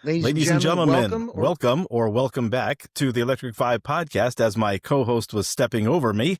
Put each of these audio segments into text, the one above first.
Ladies and gentlemen, welcome back to the Electric Vibe podcast as my co-host was stepping over me.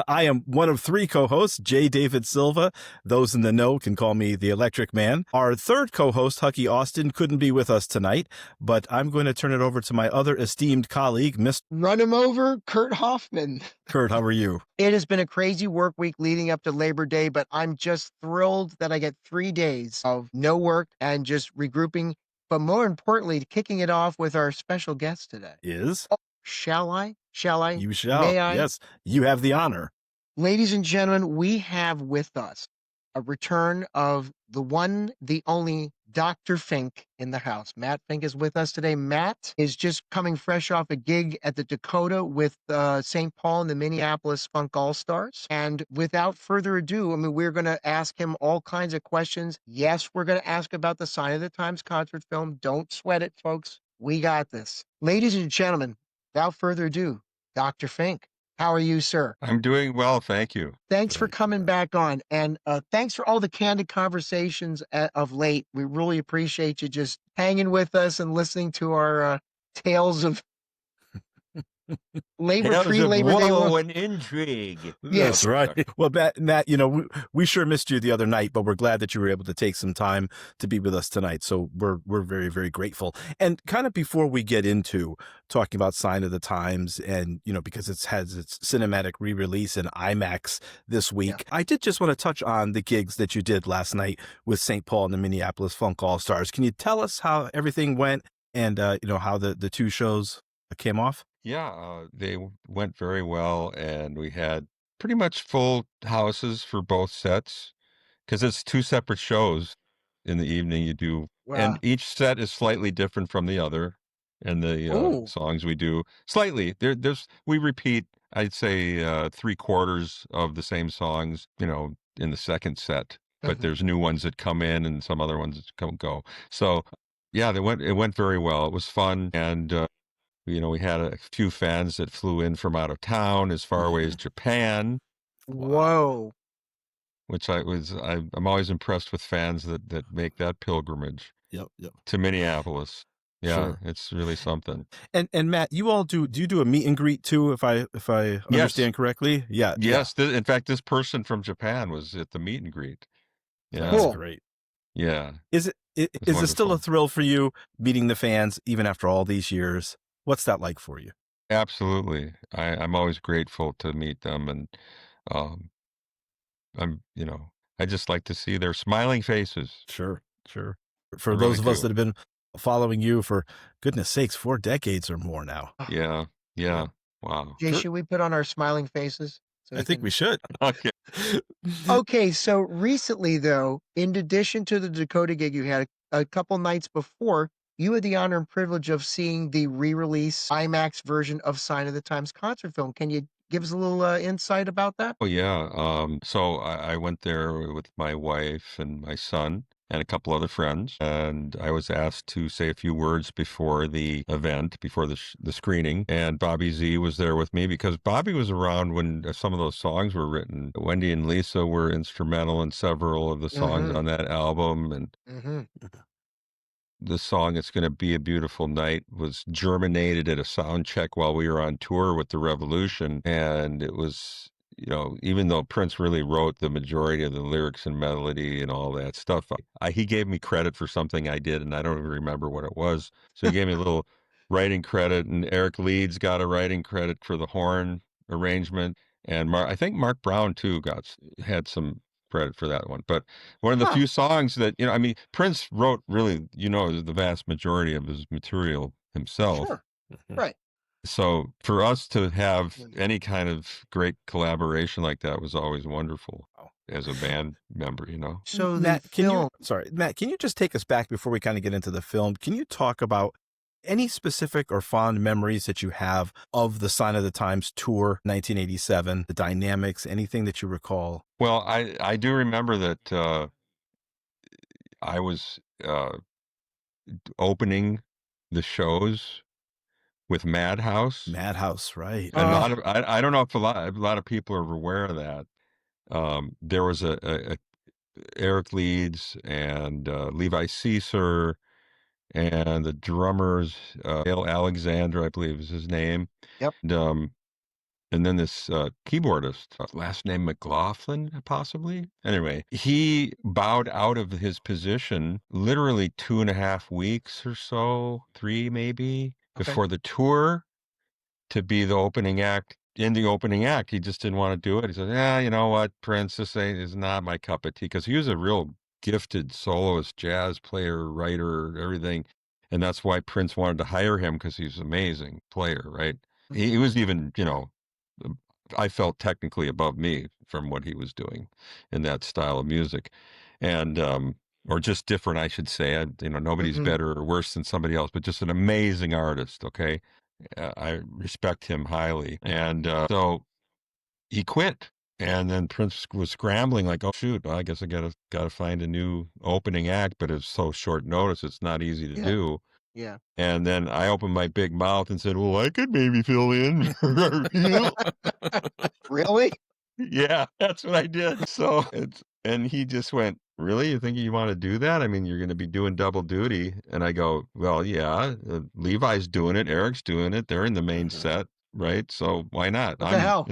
I am one of three co-hosts, J. David Silva. Those in the know can call me the Electric Man. Our third co-host, Hucky Austin, couldn't be with us tonight, but I'm going to turn it over to my other esteemed colleague, Mr. Run him over, Kurt Hoffman. Kurt, how are you? It has been a crazy work week leading up to Labor Day, but I'm just thrilled that I get 3 days of no work and just regrouping. But more importantly, kicking it off with our special guest today. Is? Oh, shall I? Shall I? You shall. May I? Yes, you have the honor. Ladies and gentlemen, we have with us a return of the one, the only Dr. Fink in the house. Matt Fink is with us today. Matt is just coming fresh off a gig at the Dakota with St. Paul and the Minneapolis Funk All-Stars. And without further ado, I mean, we're going to ask him all kinds of questions. Yes, we're going to ask about the Sign of the Times concert film. Don't sweat it, folks. We got this. Ladies and gentlemen, without further ado, Dr. Fink. How are you, sir? I'm doing well, thank you. Thanks for coming back on, and thanks for all the candid conversations of late. We really appreciate you just hanging with us and listening to our tales of pre-Labor Day and intrigue. Yes, right. Well, Matt, you know, we sure missed you the other night, but we're glad that you were able to take some time to be with us tonight. So we're very, very grateful. And kind of before we get into talking about Sign of the Times, and you know, because it has its cinematic re-release in IMAX this week, I did just want to touch on the gigs that you did last night with St. Paul and the Minneapolis Funk All-Stars. Can you tell us how everything went, and you know, how the two shows came off? Yeah, they went very well, and we had pretty much full houses for both sets because it's 2 separate shows in the evening you do. Wow. And each set is slightly different from the other, and the songs we do slightly. We repeat, I'd say, 3/4 of the same songs, you know, in the second set, but there's new ones that come in and some other ones that come go. So yeah, it went very well. It was fun, and you know, we had a few fans that flew in from out of town as far away as Japan. Whoa. Which I'm always impressed with fans that make that pilgrimage to Minneapolis. Yeah, Sure. It's really something. And Matt, you all do you do a meet and greet too, if I understand correctly? Yeah. Yes. In fact, this person from Japan was at the meet and greet. Yeah. That's great. Yeah. Is it still a thrill for you meeting the fans even after all these years? What's that like for you? Absolutely. I'm always grateful to meet them, and I just like to see their smiling faces. Sure. For those of us that have been following you for goodness sakes, 4 decades or more now. Yeah. Wow. Jay, should we put on our smiling faces? I think we should. Okay. Okay, so recently, though, in addition to the Dakota gig you had a couple nights before, you had the honor and privilege of seeing the re-release IMAX version of Sign of the Times concert film. Can you give us a little insight about that? Oh, yeah. So I went there with my wife and my son and a couple other friends, and I was asked to say a few words before the event, before the screening. And Bobby Z was there with me because Bobby was around when some of those songs were written. Wendy and Lisa were instrumental in several of the songs on that album, and the song "It's Gonna Be a Beautiful Night" was germinated at a sound check while we were on tour with the Revolution. And it was, you know, even though Prince really wrote the majority of the lyrics and melody and all that stuff, he gave me credit for something I did, and I don't even remember what it was. So he gave me a little writing credit, and Eric Leeds got a writing credit for the horn arrangement. And I think Mark Brown too had some credit for that one. But one of the few songs that, you know, I mean, Prince wrote really, you know, the vast majority of his material himself. Sure. Right. So for us to have any kind of great collaboration like that was always wonderful as a band member, you know. So Matt, Matt, can you just take us back before we kind of get into the film? Can you talk about any specific or fond memories that you have of the Sign of the Times tour 1987, the dynamics, anything that you recall? Well, I do remember that I was opening the shows with Madhouse. Madhouse, right? A lot of I don't know if a lot of people are aware of that. There was a Eric Leeds and Levi Ceasar and the drummer's Dale Alexander, I believe is his name. Yep. And then this keyboardist, last name McLaughlin, possibly. Anyway, he bowed out of his position literally 2.5 weeks or so, 3 maybe, Okay. before the tour to be the opening act. In the opening act, he just didn't want to do it. He said, "Yeah, you know what, Prince, this is not my cup of tea," because he was a real gifted soloist, jazz player, writer, everything, and that's why Prince wanted to hire him because he's an amazing player, right? Mhm. He was even, I felt technically above me from what he was doing in that style of music, and or just different, I should say. Nobody's Mhm. better or worse than somebody else, but just an amazing artist. Okay, I respect him highly. And so he quit. And then Prince was scrambling, like, "Oh shoot, well, I guess I gotta find a new opening act," but it's so short notice, it's not easy to Yeah. do. Yeah. And then I opened my big mouth and said, "Well, I could maybe fill in for you." Really? Yeah, that's what I did. So and he just went, "Really? You think you want to do that? I mean, you're going to be doing double duty." And I go, "Well, yeah, Levi's doing it, Eric's doing it. They're in the main Mhm. set, right? So why not? What the hell?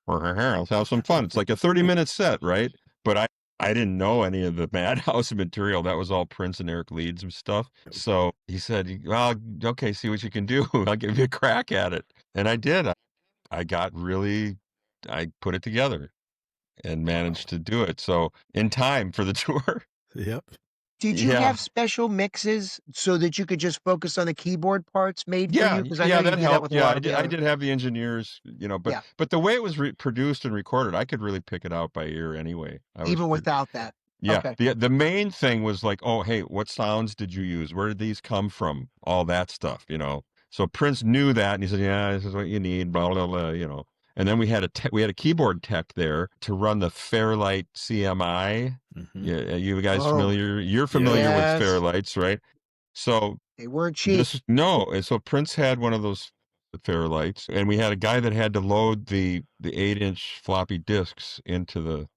Let's have some fun." It's like a 30-minute set, right? But I didn't know any of the Madhouse material. That was all Prince and Eric Leeds stuff. So he said, "Well, okay, see what you can do. I'll give you a crack at it." And I did. I put it together and Wow. managed to do it. So in time for the tour. Yep. Did you Yeah. have special mixes so that you could just focus on the keyboard parts made for Yeah, you? Because I know yeah, you that do that helped. with a Yeah, lot I of the did. I other. did have the engineers, but Yeah, the way it was produced and recorded, I could really pick it out by ear anyway. I was even pretty. without that. Yeah, Okay. the main thing was like, "Oh, hey, what sounds did you use? Where did these come from? All that stuff. So Prince knew that, and he said, "Yeah, this is what you need." Blah blah blah. And then we had a keyboard tech there to run the Fairlight CMI. Mhm. Yeah, you guys Oh, familiar? You're familiar Yep. with yes. Fairlights, right? So They weren't cheap. this no, and so Prince had one of those Fairlights, and we had a guy that had to load the 8-inch floppy disks into the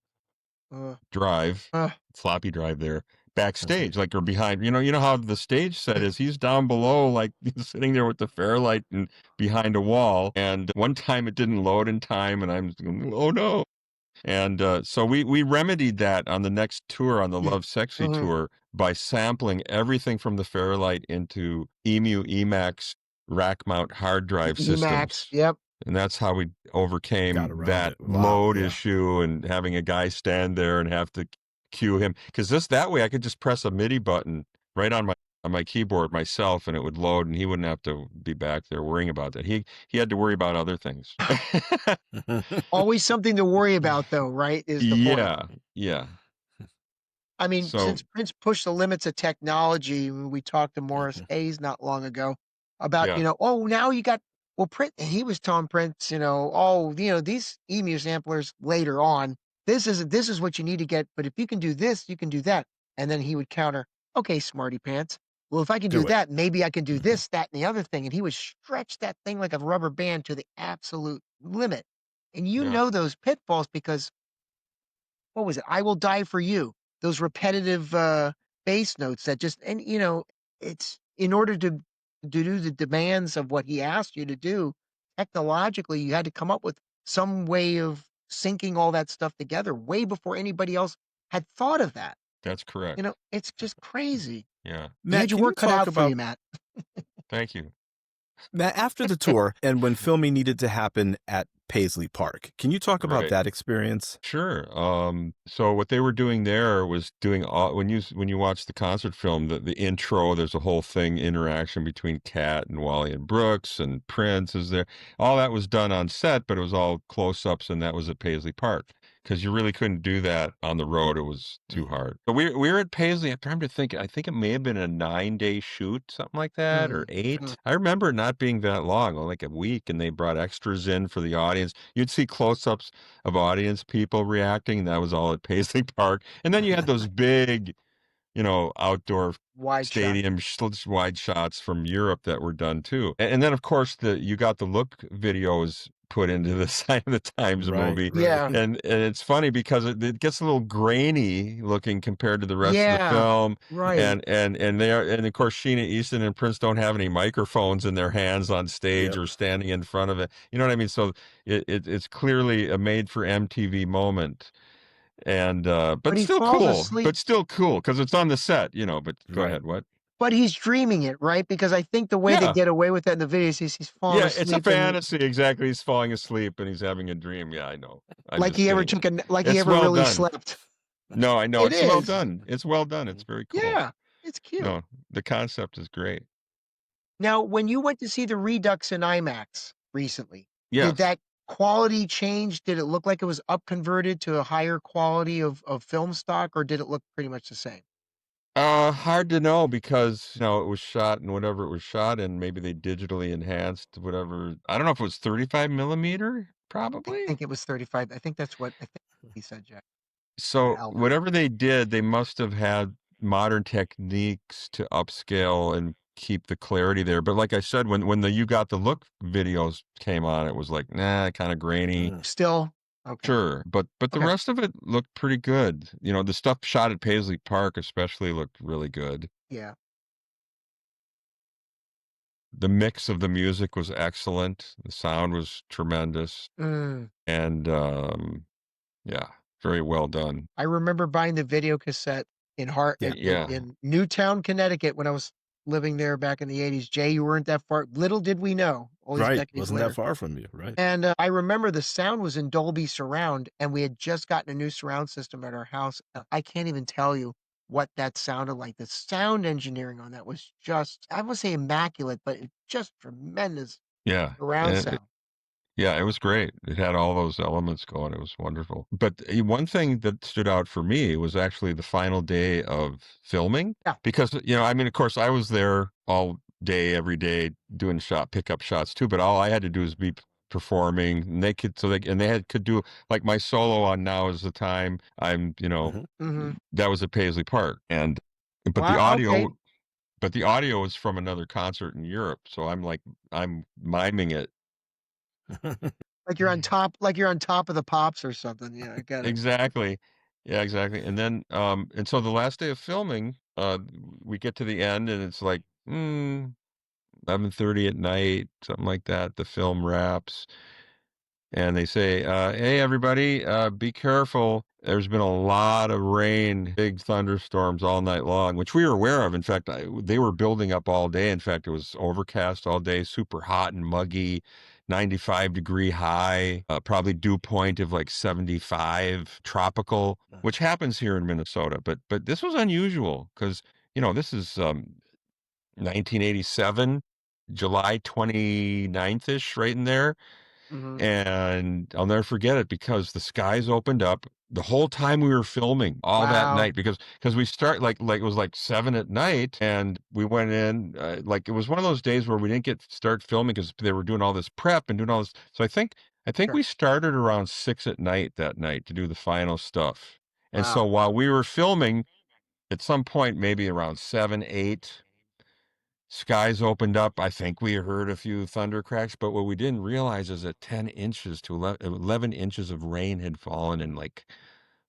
Uh, drive, uh, floppy drive there, Mhm. backstage, like, or behind. You know how the stage set is. He's down below, like he's sitting there with the Fairlight and behind a wall. And one time it didn't load in time, and I'm going, "Oh no!" And so we remedied that on the next tour, on the Love Sexy mhm. tour, by sampling everything from the Fairlight into Emu Emacs rack mount hard drive Emacs. systems. Yep. And that's how we Got overcame around that it. Wow. load Yeah. issue and having a guy stand there and have to cue him. Because that way I could just press a MIDI button right on my keyboard myself, and it would load, and he wouldn't have to be back there worrying about that. He had to worry about other things. Always something to worry about, though, right? Is the point. Yeah, yeah. I mean, So since Prince pushed the limits of technology, when we talked to Morris Mhm. Hayes not long ago about, yeah, oh, now you got, well, Prince, he was telling Prince, oh, these emu samplers later on, this is what you need to get. But if you can do this, you can do that. And then he would counter, okay, smarty pants. Well, if I can do Do it. that, maybe I can do Mhm. this, that, and the other thing. And he would stretch that thing like a rubber band to the absolute limit. And you yeah, know those pitfalls because what was it? "I Will Die for You." Those repetitive, bass notes that just and, it's in order to do the demands of what he asked you to do, technologically, you had to come up with some way of syncing all that stuff together way before anybody else had thought of that. that's correct. It's just crazy. Yeah, You had Matt, your can you work cut talk out for you, about Matt. thank you. Matt after the tour and when filming needed to happen at Paisley Park? Can you talk about Right. that experience? Sure. So what they were doing there was doing all when you watch the concert film, the intro, there's a whole thing, interaction between Cat and Wally and Brooks and Prince is there. All that was done on set, but it was all close-ups, and that was at Paisley Park because you really couldn't do that on the road. It was too Mhm. hard. But we were at Paisley. I'm trying to think. I think it may have been a 9-day shoot, something like that, or Mm, mm, 8. I remember it not being that long, like a week, and they brought extras in for the audience. You'd see close-ups of audience people reacting. That was all at Paisley Park. And then you had those big, outdoor wide shot. stadium wide shots from Europe that were done too. And then of course you got the look videos put into the Sign of the Times Right, movie. right. Yeah. And it's funny because it gets a little grainy looking compared to the rest of the Yeah. film. Right. And of course Sheena Easton and Prince don't have any microphones in their hands on stage Yep. or standing in front of it. You know what I mean? So it's clearly a made for MTV moment. And But but he still falls cool. asleep. But still cool because it's on the set, but go Right. ahead. What? But he's dreaming it, right? Because I think the way they Yeah. get away with that in the videos is he's falling Yeah, it's a asleep and fantasy. Exactly. He's falling asleep and he's having a dream. Yeah, I know. I'm like just he ever kidding. took a like he It's ever well really done. slept. No, I know. It It's well is. done. It's well done. It's very cool. Yeah. It's cute. No, the concept is great. Now, when you went to see the Redux in IMAX recently, did Yes. that quality change? Did it look like it was up converted to a higher quality of film stock, or did it look pretty much the same? Hard to know because it was shot in whatever it was shot in. Maybe they digitally enhanced whatever. I don't know if it was 35 millimeter, I probably. think it was 35. I think that's what I think he said, Jack. So Albert. whatever they did, they must have had modern techniques to upscale and keep the clarity there. But like I said, when the You Got the Look videos came on, it was like, nah, kind of grainy. Mm. Still? Okay. Sure, but the Okay. rest of it looked pretty good. The stuff shot at Paisley Park especially looked really good. Yeah. The mix of the music was excellent. The sound was tremendous, Mm. and yeah, very well done. I remember buying the video cassette in Hart Yeah. Yeah, in Newtown, Connecticut when I was living there back in the 80s. Jay, you weren't that far. Little did we know all these Right. decades Wasn't that later. far from you, right? And I remember the sound was in Dolby Surround, and we had just gotten a new surround system at our house. I can't even tell you what that sounded like. The sound engineering on that was just, I would say immaculate, but just tremendous yeah. surround sound. Yeah, it was great. It had all those elements going. It was wonderful. But one thing that stood out for me was actually the final day of filming. Yeah. Because, I mean, of course, I was there all day, every day, doing pickup shots too. But all I had to do was be performing, and could do like my solo on Now Is the Time. Mhm. Hmm. That was at Paisley Park, but the Wow. Okay. audio is from another concert in Europe, so I'm miming it. Like you're on top of the pops or something. Yeah, I get it. Exactly. Yeah, exactly. And then, and so the last day of filming, we get to the end and it's like, 11:30 at night, something like that. The film wraps and they say, hey, everybody, be careful. There's been a lot of rain, big thunderstorms all night long, which we were aware of. In fact, they were building up all day. In fact, it was overcast all day, super hot and muggy, 95-degree high, probably dew point of like 75, tropical, which happens here in Minnesota. But this was unusual because, this is 1987, July 29th-ish, right in there. Hmm. And I'll never forget it because the skies opened up the whole time we were filming all that Wow. night because we start like it was like 7 at night and we went in like it was one of those days where we didn't get start filming because they were doing all this prep and doing all this. So I think Sure. we started around 6 at night that night to do the final stuff. And so Wow. while we were filming, at some point maybe around 7, 8, skies opened up. I think we heard a few thunder cracks, but what we didn't realize is that 10 inches to 11 inches of rain had fallen in like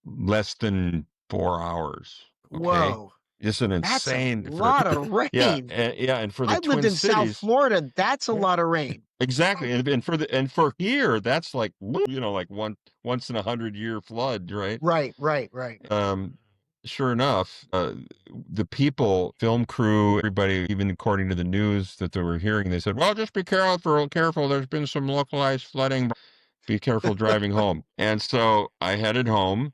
less than 4 hours. Okay. Whoa. Just an That's a insane for lot of yeah, rain. and for the I lived Twin in South Cities. Florida. That's a lot of rain. Exactly. And for here, that's like, like once in 100-year flood, right? Right, right, right. Um, sure enough, the people, film crew, everybody, even according to the news that they were hearing, they said, well, just be careful. There's been some localized flooding. Be careful driving home. And so I headed home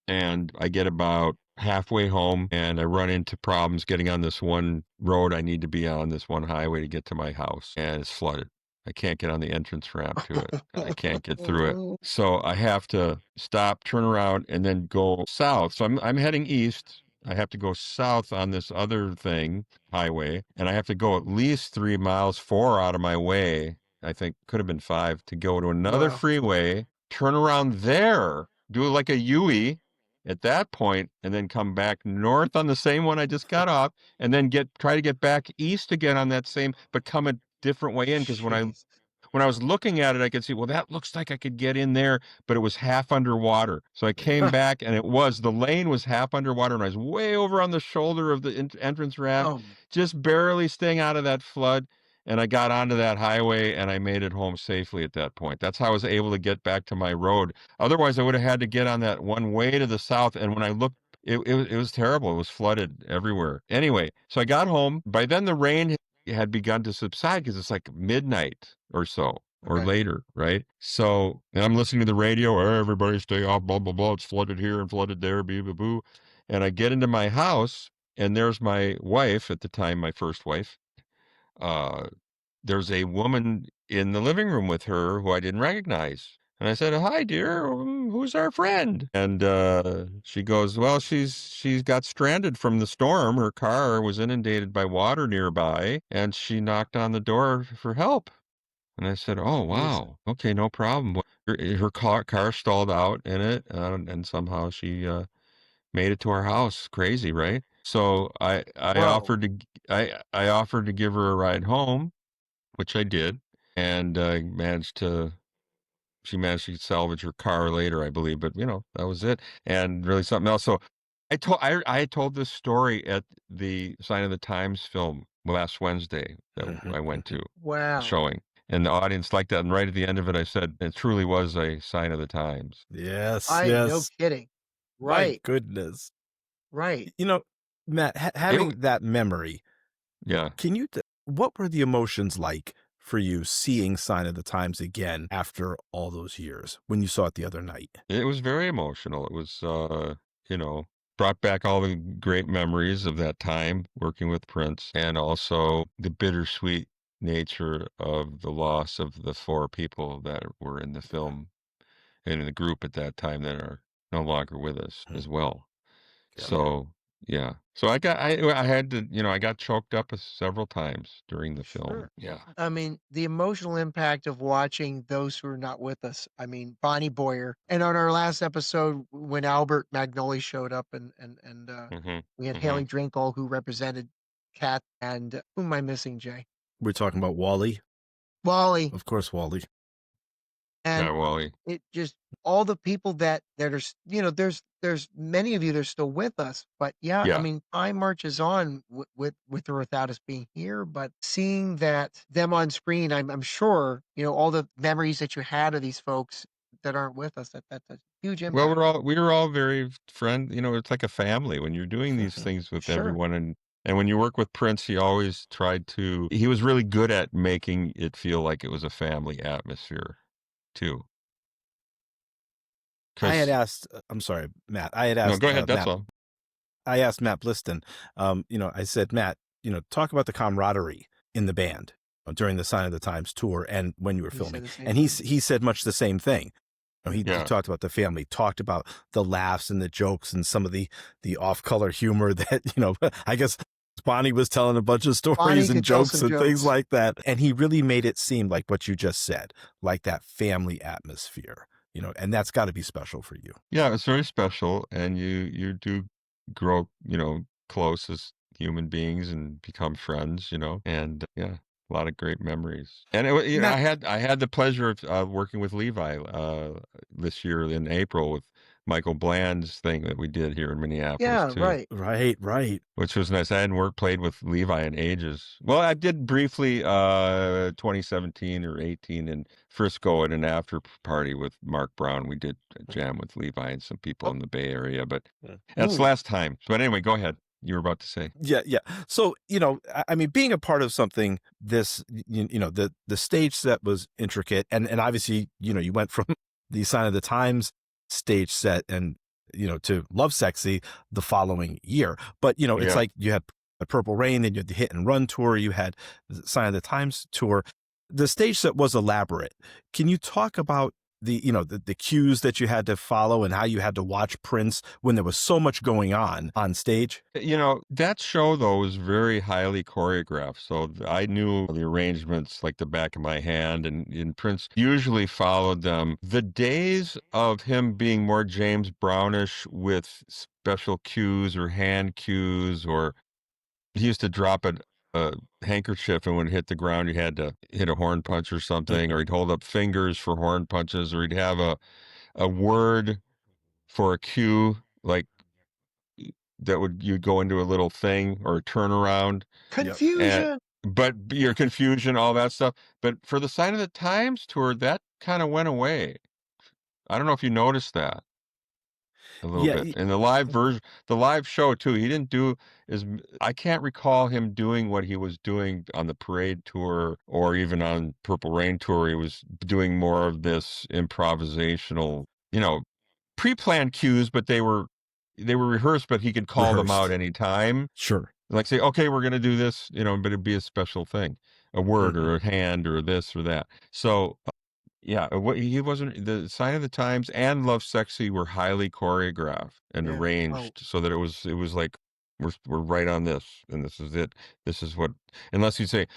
and I get about halfway home and I run into problems getting on this one road I need to be on, this one highway to get to my house, and it's flooded. I can't get on the entrance ramp to it. I can't get through it. So I have to stop, turn around, and then go south. So I'm heading east. I have to go south on this other highway, and I have to go at least 3 miles, 4 out of my way. I think could have been 5 to go to another Wow. freeway, turn around there, do like a U-E at that point, and then come back north on the same one I just got off, and then try to get back east again on that same, but come a different way in because when I Jeez. when I was looking at it, I could see, well, that looks like I could get in there, but it was half underwater. So I came back and the lane was half underwater and I was way over on the shoulder of the entrance ramp, Oh, just barely staying out of that flood. And I got onto that highway and I made it home safely at that point. That's how I was able to get back to my road. Otherwise, I would have had to get on that one way to the south. And when I looked, it was terrible. It was flooded everywhere. Anyway, so I got home. By then, the rain had begun to subside because it's like midnight or so or okay. later, right? So, and I'm listening to the radio. "Oh, everybody stay off, blah, blah, blah. It's flooded here and flooded there, boo, boo, boo." And I get into my house, and there's my wife at the time, my first wife. Uh, there's a woman in the living room with her who I didn't recognize. And I said, "Hi, dear. Who's our friend?" And she goes, "Well, she's got stranded from the storm. Her car was inundated by water nearby, and she knocked on the door for help." And I said, "Oh, Jeez. wow. Okay, no problem." Well, her car stalled out in it, and somehow she made it to our house. Crazy, right? So Whoa. I offered to give her a ride home, which I did, and she managed to salvage her car later, I believe, but that was it. And really something else. So I told this story at the Sign of the Times film last Wednesday that Mhm, I went mhm. to Wow. showing. And the audience liked that. And right at the end of it, I said, it truly was a sign of the times. Yes, I no yes. kidding. My Right. goodness. Right. You know, Matt, It, having that memory, yeah. can you what were the emotions like for you seeing Sign of the Times again after all those years when you saw it the other night? It was very emotional. It was, you know, brought back all the great memories of that time working with Prince and also the bittersweet nature of the loss of the four people that were in the film and in the group at that time that are no longer with us Mhm. as well. Yeah. So, yeah. So I had to, I got choked up several times during the film. Sure. Yeah. I mean, the emotional impact of watching those who are not with us. I mean, Bonnie Boyer, and on our last episode when Albert Magnoli showed up, and Hmm. we had Hmm. Haley Drinkall who represented Kat, and who am I missing, Jay? We're talking about Wally, Wally. of course, Wally. Yeah, And Wally. it just all the people that are there's many of you that are still with us, but yeah, I Yeah. mean, time marches on with or without us being here, but seeing that them on screen, I'm sure, all the memories that you had of these folks that aren't with us, that's a huge Well, impact. we were all very it's like a family when you're doing these things with Sure. everyone, and when you work with Prince, he was really good at making it feel like it was a family atmosphere too. I had Cuz asked, I'm sorry, Matt. I had no, asked go ahead, that's all. I asked Matt Bliston. I said, Matt, talk about the camaraderie in the band during the Sign of the Times tour and when you were He said filming. the same And thing. he said much the same thing. He Yeah. talked about the family, talked about the laughs and the jokes and some of the off color humor that I guess Bonnie was telling a bunch of Bonnie stories and could tell jokes some and things jokes. like that. And he really made it seem like what you just said, like that family atmosphere. And that's got to be special for you. Yeah, it's very special, and you do grow, close as human beings and become friends, and yeah, a lot of great memories. And Matt, I had the pleasure of working with Levi this year in April with Michael Bland's thing that we did here in Minneapolis Yeah, too, right. right, right. which was nice. I hadn't played with Levi in ages. Well, I did briefly 2017 or 18 in Frisco at an after party with Mark Brown. We did a jam with Levi and some people Oh, in the Bay Area, but that's the ooh, last time. But anyway, go ahead. You were about to say. Yeah, yeah. So, I mean, being a part of something this, the stage set was intricate, and obviously, you went from the Sign of the Times stage set and to Love Sexy the following year. But it's Yeah. like you had the Purple Rain, then you had the Hit and Run tour, you had the Sign of the Times tour. The stage set was elaborate. Can you talk about the cues that you had to follow and how you had to watch Prince when there was so much going on stage? That show, though, was very highly choreographed. So I knew the arrangements like the back of my hand, and Prince usually followed them. The days of him being more James Brownish with special cues or hand cues, or he used to drop it a handkerchief, and when it hit the ground, you had to hit a horn punch or something, or he'd hold up fingers for horn punches, or he'd have a word for a cue, like that would you'd go into a little thing or a turnaround, Yep. and Confusion. but your confusion, all that stuff. But for the Sign of the Times tour, that kind of went away. I don't know if you noticed that a little Yeah. bit. And the live version, the live show too, he didn't do as I can't recall him doing what he was doing on the Parade tour or even on Purple Rain tour. He was doing more of this improvisational, pre-planned cues, but they were rehearsed, but he could call them out Rehearsed. anytime. Sure. Like say, okay, we're gonna do this, but it'd be a special thing, a word Hmm. or a hand or this or that. So yeah, what he wasn't the Sign of the Times and Love Sexy were highly choreographed and Yeah. Oh, arranged so that it was like we're right on this and this is it. This is what unless you say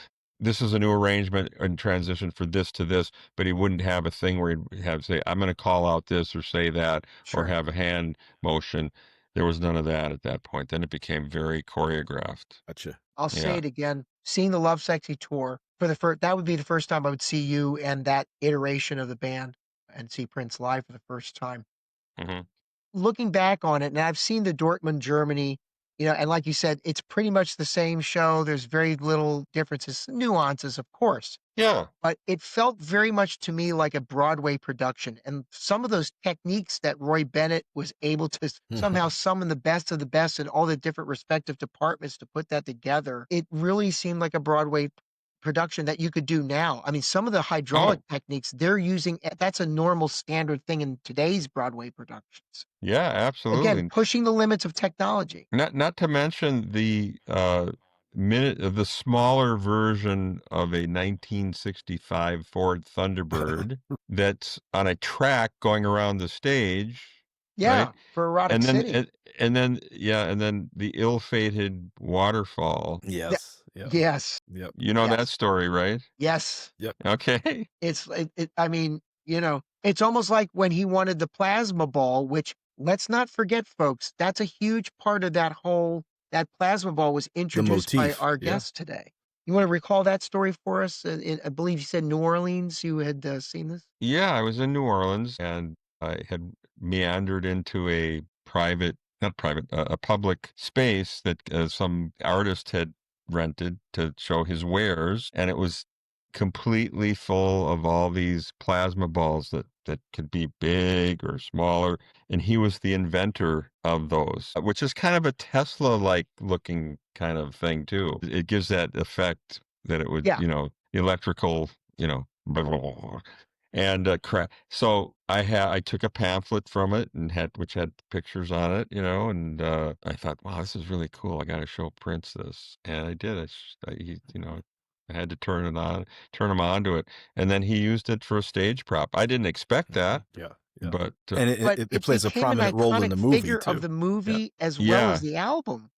this is a new arrangement and transition for this to this, but he wouldn't have a thing where he'd have say, I'm gonna call out this or say that or sure. have a hand motion. There was none of that at that point. Then it became very choreographed. Gotcha. I'll say Yeah. it again. Seeing the Love Sexy tour for the first, that would be the first time I would see you and that iteration of the band and see Prince live for the first time. Hmm. Looking back on it, and I've seen the Dortmund, Germany, and like you said, it's pretty much the same show. There's very little differences, nuances, of course, Yeah. but it felt very much to me like a Broadway production. And some of those techniques that Roy Bennett was able to somehow summon the best of the best in all the different respective departments to put that together, it really seemed like a Broadway production that you could do now. I mean, some of the hydraulic Oh, techniques they're using, that's a normal standard thing in today's Broadway productions. yeah, Again, absolutely. pushing the limits of technology. Not to mention the smaller version of a 1965 Ford Thunderbird that's on a track going around the stage, right? Yeah, for Erotic And then City. and then the ill-fated waterfall. Yeah. Yes. Yeah. Yes, Yep. You know that yes, story, right? yes. Yep. Okay. I mean, it's almost like when he wanted the plasma ball, which let's not forget, folks, that's a huge part of that plasma ball was The introduced by motif. our Yeah. guest today. You wanna recall that story for us? I believe you said New Orleans, you had, seen this? Yeah, I was in New Orleans and I had meandered into a private, not private, a public space that some artist had rented to show his wares, and it was completely full of all these plasma balls that could be big or smaller, and he was the inventor of those, which is kind of a Tesla-like looking kind of thing too. It gives that effect that it would, Yeah. electrical, and so I took a pamphlet from it and which had pictures on it, and I thought, wow, this is really cool. I got to show Prince this, and I did. I had to turn him on to it, and then he used it for a stage prop. I didn't expect that, Yeah. Yeah. but And But it it plays a became an prominent role in iconic the movie figure of too. the Yeah. movie as well as yeah, the album.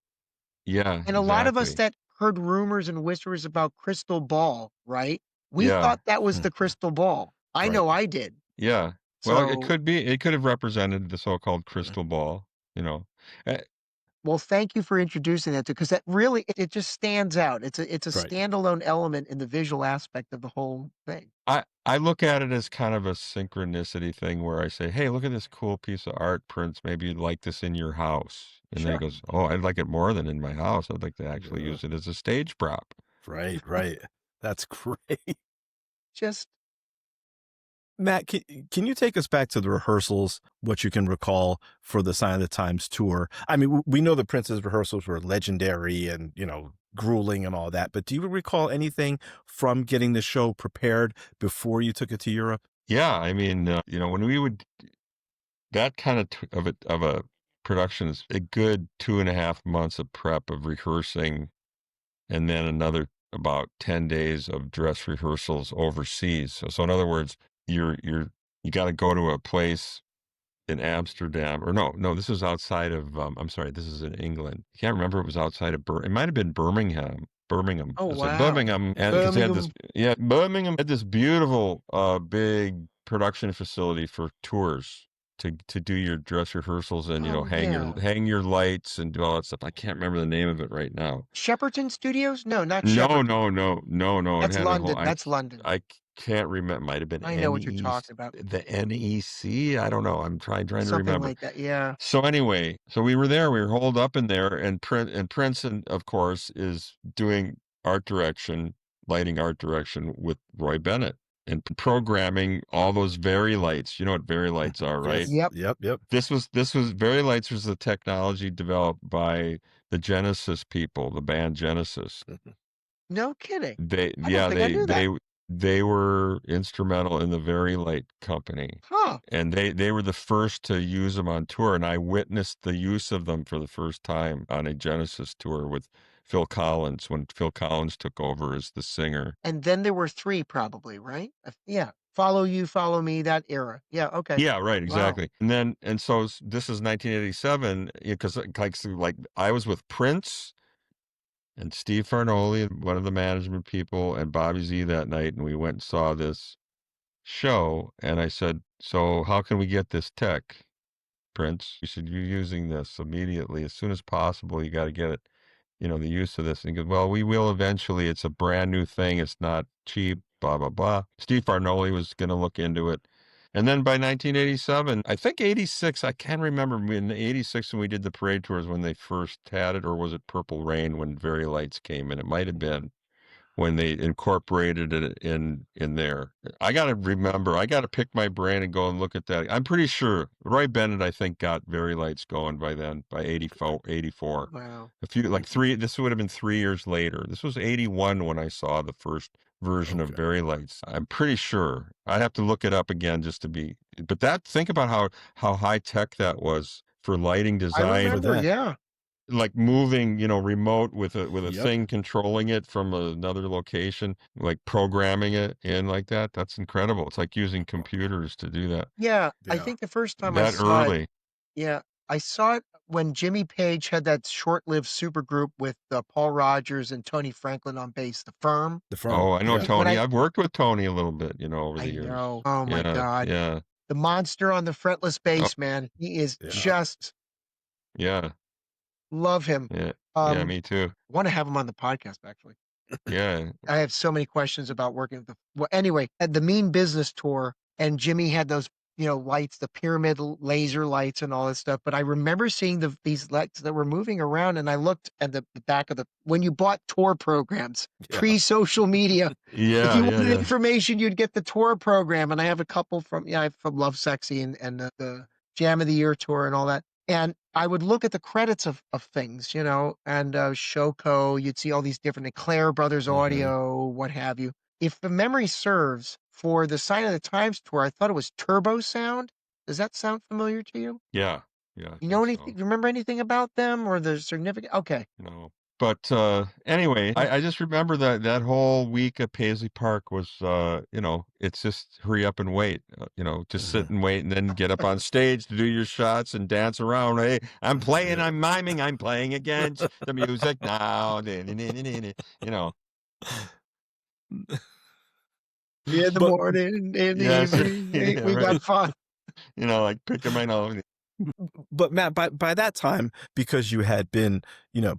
yeah, And a lot of us exactly, that heard rumors and whispers about Crystal Ball, right? We yeah, thought that was the Mhm. crystal ball. I Right. know I did. yeah. Well, So, it could have represented the so-called Yeah. crystal ball, Uh, well, thank you for introducing that because that really it just stands out. It's a Right. standalone element in the visual aspect of the whole thing. I look at it as kind of a synchronicity thing where I say, "Hey, look at this cool piece of art, Prince. Maybe you'd like this in your house." And then he Sure. goes, "Oh, I'd like it more than in my house. I'd like to actually Yeah. use it as a stage prop." Right. Right. That's great. Just Matt, can you take us back to the rehearsals, what you can recall for the Sign of the Times tour? I mean, we know the Prince's rehearsals were legendary and, grueling and all that, but do you recall anything from getting the show prepared before you took it to Europe? Yeah, I mean, when we would that kind of of a production is a good 2.5 months of prep of rehearsing, and then another about 10 days of dress rehearsals overseas. So in other words, you got to go to a place in Amsterdam, or no, this is outside of. I'm sorry, this is in England. I can't remember. It was outside of. It might have been Birmingham. Birmingham. oh, Is it wow. Birmingham? And because they had this, Birmingham. yeah, Birmingham had this beautiful, big production facility for tours to do your dress rehearsals and Oh, yeah. hang your lights and do all that stuff. I can't remember the name of it right now. Shepperton Studios? No, not No, Shepperton. no, no, no, no. It That's had a whole. London. That's London. I can't remember. Might have been I know what you're talking about. The NEC. I don't know. I'm trying to Something remember. like that. Yeah. So anyway, so we were there. We were holed up in there, and Prince, and of course, is doing art direction, lighting art direction with Roy Bennett, and programming all those Very lights. You know what Very lights are, right? Yes. Yep. Yep. This was Very lights was the technology developed by the Genesis people, the band Genesis. Mhm. No kidding. They I don't yeah, think I knew that. they were instrumental in the Very Light Company. Huh. And they were the first to use them on tour, and I witnessed the use of them for the first time on a Genesis tour with Phil Collins when Phil Collins took over as the singer. And then there were three probably, right? Yeah. Follow You, Follow Me, that era. Yeah, okay. Yeah, right, Wow. exactly. And so this is 1987 because like I was with Prince and Steve Farnolli, one of the management people, and Bobby Z that night, and we went and saw this show, and I said, "So how can we get this tech, Prince?" He said, "You're using this immediately. As soon as possible, you got to get it, the use of this." And he goes, "Well, we will eventually. It's a brand new thing. It's not cheap, blah, blah, blah." Steve Farnolli was going to look into it. And then by 1987, I think 86, I can't remember, in 86 when we did the parade tours when they first had it, or was it Purple Rain when Very Lights came in? It might have been when they incorporated it in there. I got to remember, I got to pick my brain and go and look at that. I'm pretty sure Roy Bennett, I think, got Very Lights going by then, by 84. Wow. A few, like three, this would have been 3 years later. This was 81 when I saw the first version of Okay. Very Lights. I'm pretty sure. I'd have to look it up again just to be, but think about how high tech that was for lighting I design, remember, then. yeah. like moving, remote with a Yep. thing controlling it from another location, like programming it in like that. That's incredible. It's like using computers to do that Yeah. I Yeah. think the first time I that saw it, early. yeah, I saw it when Jimmy Page had that short-lived supergroup with Paul Rogers and Tony Franklin on bass, The Firm. The firm. Oh, I know Yeah. When Tony. I I've worked with Tony a little bit, over the I years. know. Oh my Yeah, God. yeah, The monster on the fretless oh, bass, man. He is Yeah. just yeah, love him. yeah, yeah. Me too. Want to have him on the podcast, actually. Yeah, I have so many questions about working with well, anyway, at the Mean Business Tour, and Jimmy had those, lights, the pyramid laser lights and all this stuff. But I remember seeing these lights that were moving around, and I looked at the back of when you bought tour programs, Yeah. pre-social media. If yeah, you yeah, wanted yeah. information, you'd get the tour program. And I have a couple I have from Love Sexy and the Jam of the Year tour and all that. And I would look at the credits of things, and Showco, you'd see all these different Eclair Brothers Mhm. Audio, what have you. If the memory serves, for the Sign of the Times tour, I thought it was Turbo Sound. Does that sound familiar to you? Yeah, yeah. I You know think anything? so. You remember anything about them or the significant? Okay. No. But anyway, I just remember that whole week at Paisley Park was, it's just hurry up and wait, just sit Mhm. and wait and then get up on stage to do your shots and dance around. Hey, I'm playing, Yeah. I'm miming, I'm playing against the music now. You know, In the But morning, in the yes, evening, yeah, we got right. fun. Like picking my nose. but Matt, by that time, because you had been,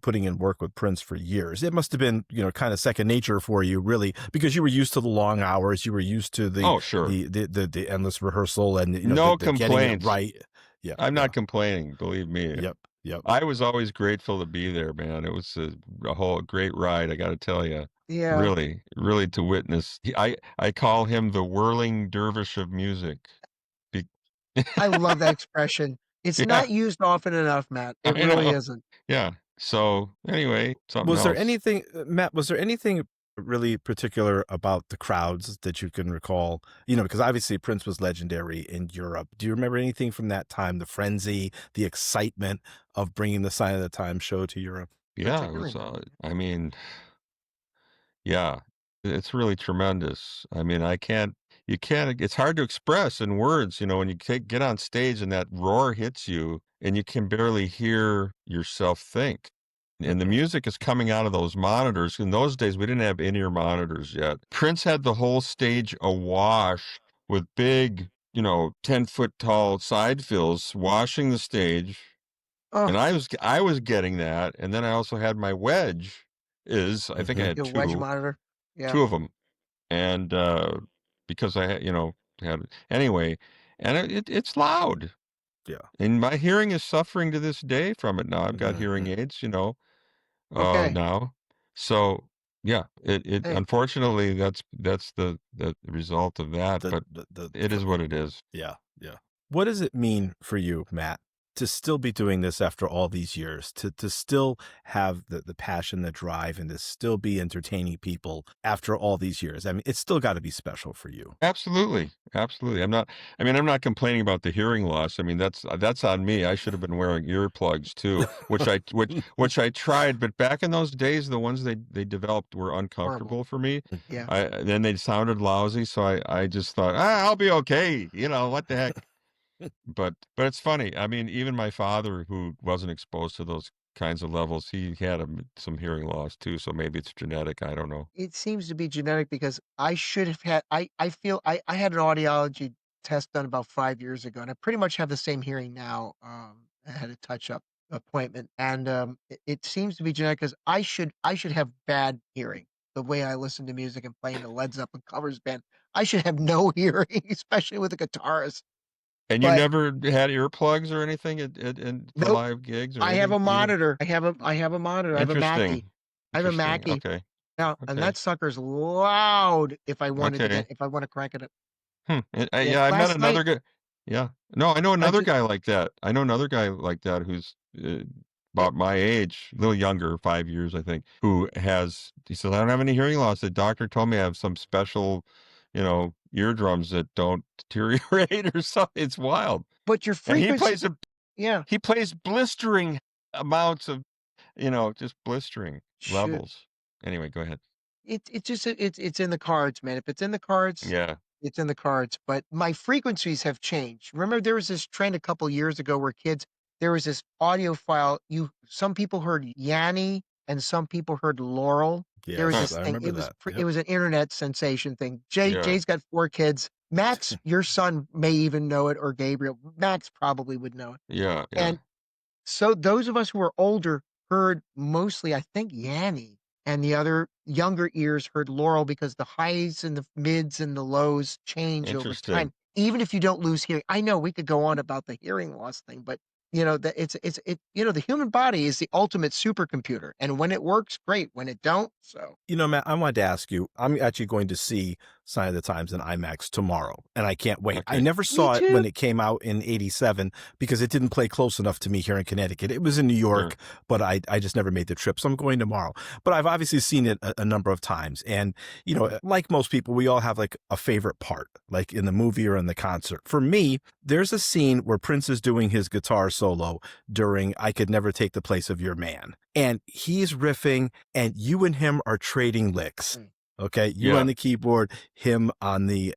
putting in work with Prince for years, it must have been, kind of second nature for you, really, because you were used to the long hours, you were used to the Oh, sure. the endless rehearsal, and No the getting it complaints. right. Yeah, I'm yeah, not complaining, believe me. yep, yep. I was always grateful to be there, man. It was a whole great ride, I gotta tell you. Yeah. Really, really to witness. I call him the whirling dervish of music. Be I love that expression. It's Yeah, not used often enough, Matt. It I really know. isn't. Yeah. So, anyway, something Was there else. anything, Matt? Was there anything really particular about the crowds that you can recall? Because obviously Prince was legendary in Europe. Do you remember anything from that time? The frenzy, the excitement of bringing the Sign of the Times show to Europe. Not Yeah, that it I was, remember. I mean, yeah, it's really tremendous. I mean, you can't, it's hard to express in words, when you get on stage and that roar hits you and you can barely hear yourself think. And the Mhm. music is coming out of those monitors. In those days, we didn't have in-ear monitors yet. Prince had the whole stage awash with big 10-foot tall side fills washing the stage. Oh, And I was getting that, and then I also had my wedge I think I Hmm. had your wedge 2, monitor. Yeah. 2 of them, and, because I had anyway, and it's loud, Yeah. and my hearing is suffering to this day from it now. I've got hearing Hmm. aids, Okay. now. So, yeah, it Hey, unfortunately, that's the result of that, but The it is what it is. yeah, yeah. What does it mean for you, Matt, to still be doing this after all these years, to still have the passion, the drive, and to still be entertaining people after all these years? I mean, it's still got to be special for you. Absolutely, absolutely. I'm not complaining about the hearing loss. I mean, that's on me. I should have been wearing earplugs too, which I tried, but back in those days, the ones they developed were horrible. uncomfortable for me. Yeah. I Then they sounded lousy, so I just thought, I'll be okay. What the heck? But it's funny. I mean, even my father, who wasn't exposed to those kinds of levels, he had some hearing loss too. So maybe it's genetic. I don't know. It seems to be genetic because I should have had I feel I had an audiology test done about 5 years ago, and I pretty much have the same hearing now. I had a touch-up appointment, and, it seems to be genetic because I should have bad hearing. The way I listen to music and play in a Led Zeppelin covers band, I should have no hearing, especially with a guitarist. And you But never had earplugs or anything for nope, live gigs or I have anything? a You didn't? monitor. I have a monitor. I have a Mackie. Interesting. I have a Interesting. Mackie. Okay. Now, and Okay. that sucker's loud Okay. if I wanna crank it up. Yeah, Yeah, I met last another night, guy. Yeah. No, I know I another just guy like that. I know another guy like that who's it about my age, a little younger, 5 years, I think, he says, I don't have any hearing loss. The doctor told me I have some special, eardrums that don't deteriorate or something. It's wild. but your And frequency yeah, he plays blistering amounts of, just blistering shoot. levels. Anyway, go ahead. It's just it's in the cards, man. If it's in the cards, Yeah. it's in the cards, but my frequencies have changed. Remember there was this trend a couple years ago where there was this audiophile, some people heard Yanny and some people heard Laurel. There was Huh. Yes, this I thing, remember that. it Yep. was an internet sensation thing. Yeah. Jay's got 4 kids. Max, your son may even know it, or Gabriel. Max probably would know it. Yeah. Yeah. And so those of us who are older heard mostly, I think, Yanny, and the other younger ears heard Laurel because the highs and the mids and the lows change over Interesting. time, even if you don't lose hearing. I know we could go on about the hearing loss thing, but that the human body is the ultimate supercomputer, and when it works, great. When it don't, so Matt, I wanted to ask you, I'm actually going to see Sign of the Times in IMAX tomorrow, and I can't wait. I Okay. never me saw it too. when it came out in '87 because it didn't play close enough to me here in Connecticut. It was in New Sure. York, but I just never made the trip. So I'm going tomorrow. But I've obviously seen it a number of times. And, like most people, we all have like a favorite part, like in the movie or in the concert. For me, there's a scene where Prince is doing his guitar solo during I Could Never Take the Place of Your Man. And he's riffing, and you and him are trading licks. Mm. Okay. You on Yeah. the keyboard, him on the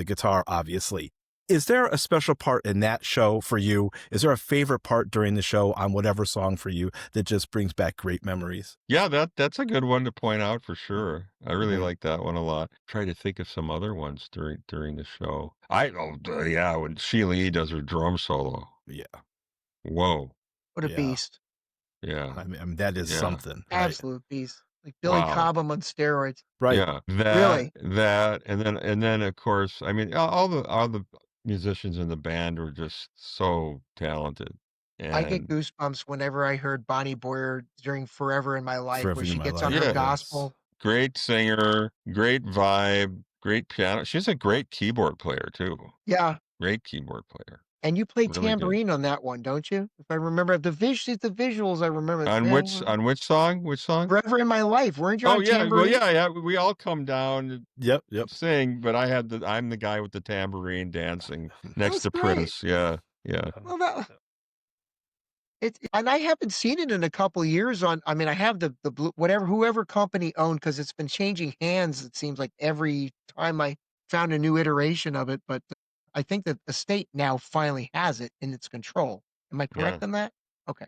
guitar, obviously. Is there a special part in that show for you? Is there a favorite part during the show on whatever song for you that just brings back great memories? Yeah, that's a good one to point out for sure. I really Hmm. like that one a lot. Try to think of some other ones during the show. Yeah, when Sheila E. does her drum solo. Yeah. Whoa. What a Yeah. beast. Yeah. I mean, that is Yeah. something, right? Absolute beast. Like Billy Wow. Cobham on steroids. Right. Yeah. That Really. that and then of course, I mean, all the musicians in the band were just so talented. I get And goosebumps whenever I heard Bonnie Boyer during "Forever in My Life," where Forever in she My gets on Life. her yeah, Yes. gospel. great singer, great vibe, great piano. She's a great keyboard player too. Yeah, Great keyboard player. and you play Really good. tambourine on that one, don't you? If I remember it's the visuals I remember. It's On which song? Which song? "Forever in My Life." Weren't you Oh on yeah, well tambourine? yeah, yeah. We all come down and Yep. Yep. sing, but I'm the guy with the tambourine dancing That next was to great. Prince. Yeah, yeah, Well, and I haven't seen it in a couple years I mean, I have the blue whatever whoever company owned because 'cause it's been changing hands, it seems like every time I found a new iteration of it, but I think that the state now finally has it in its control. Am I yeah. correct on that? Okay.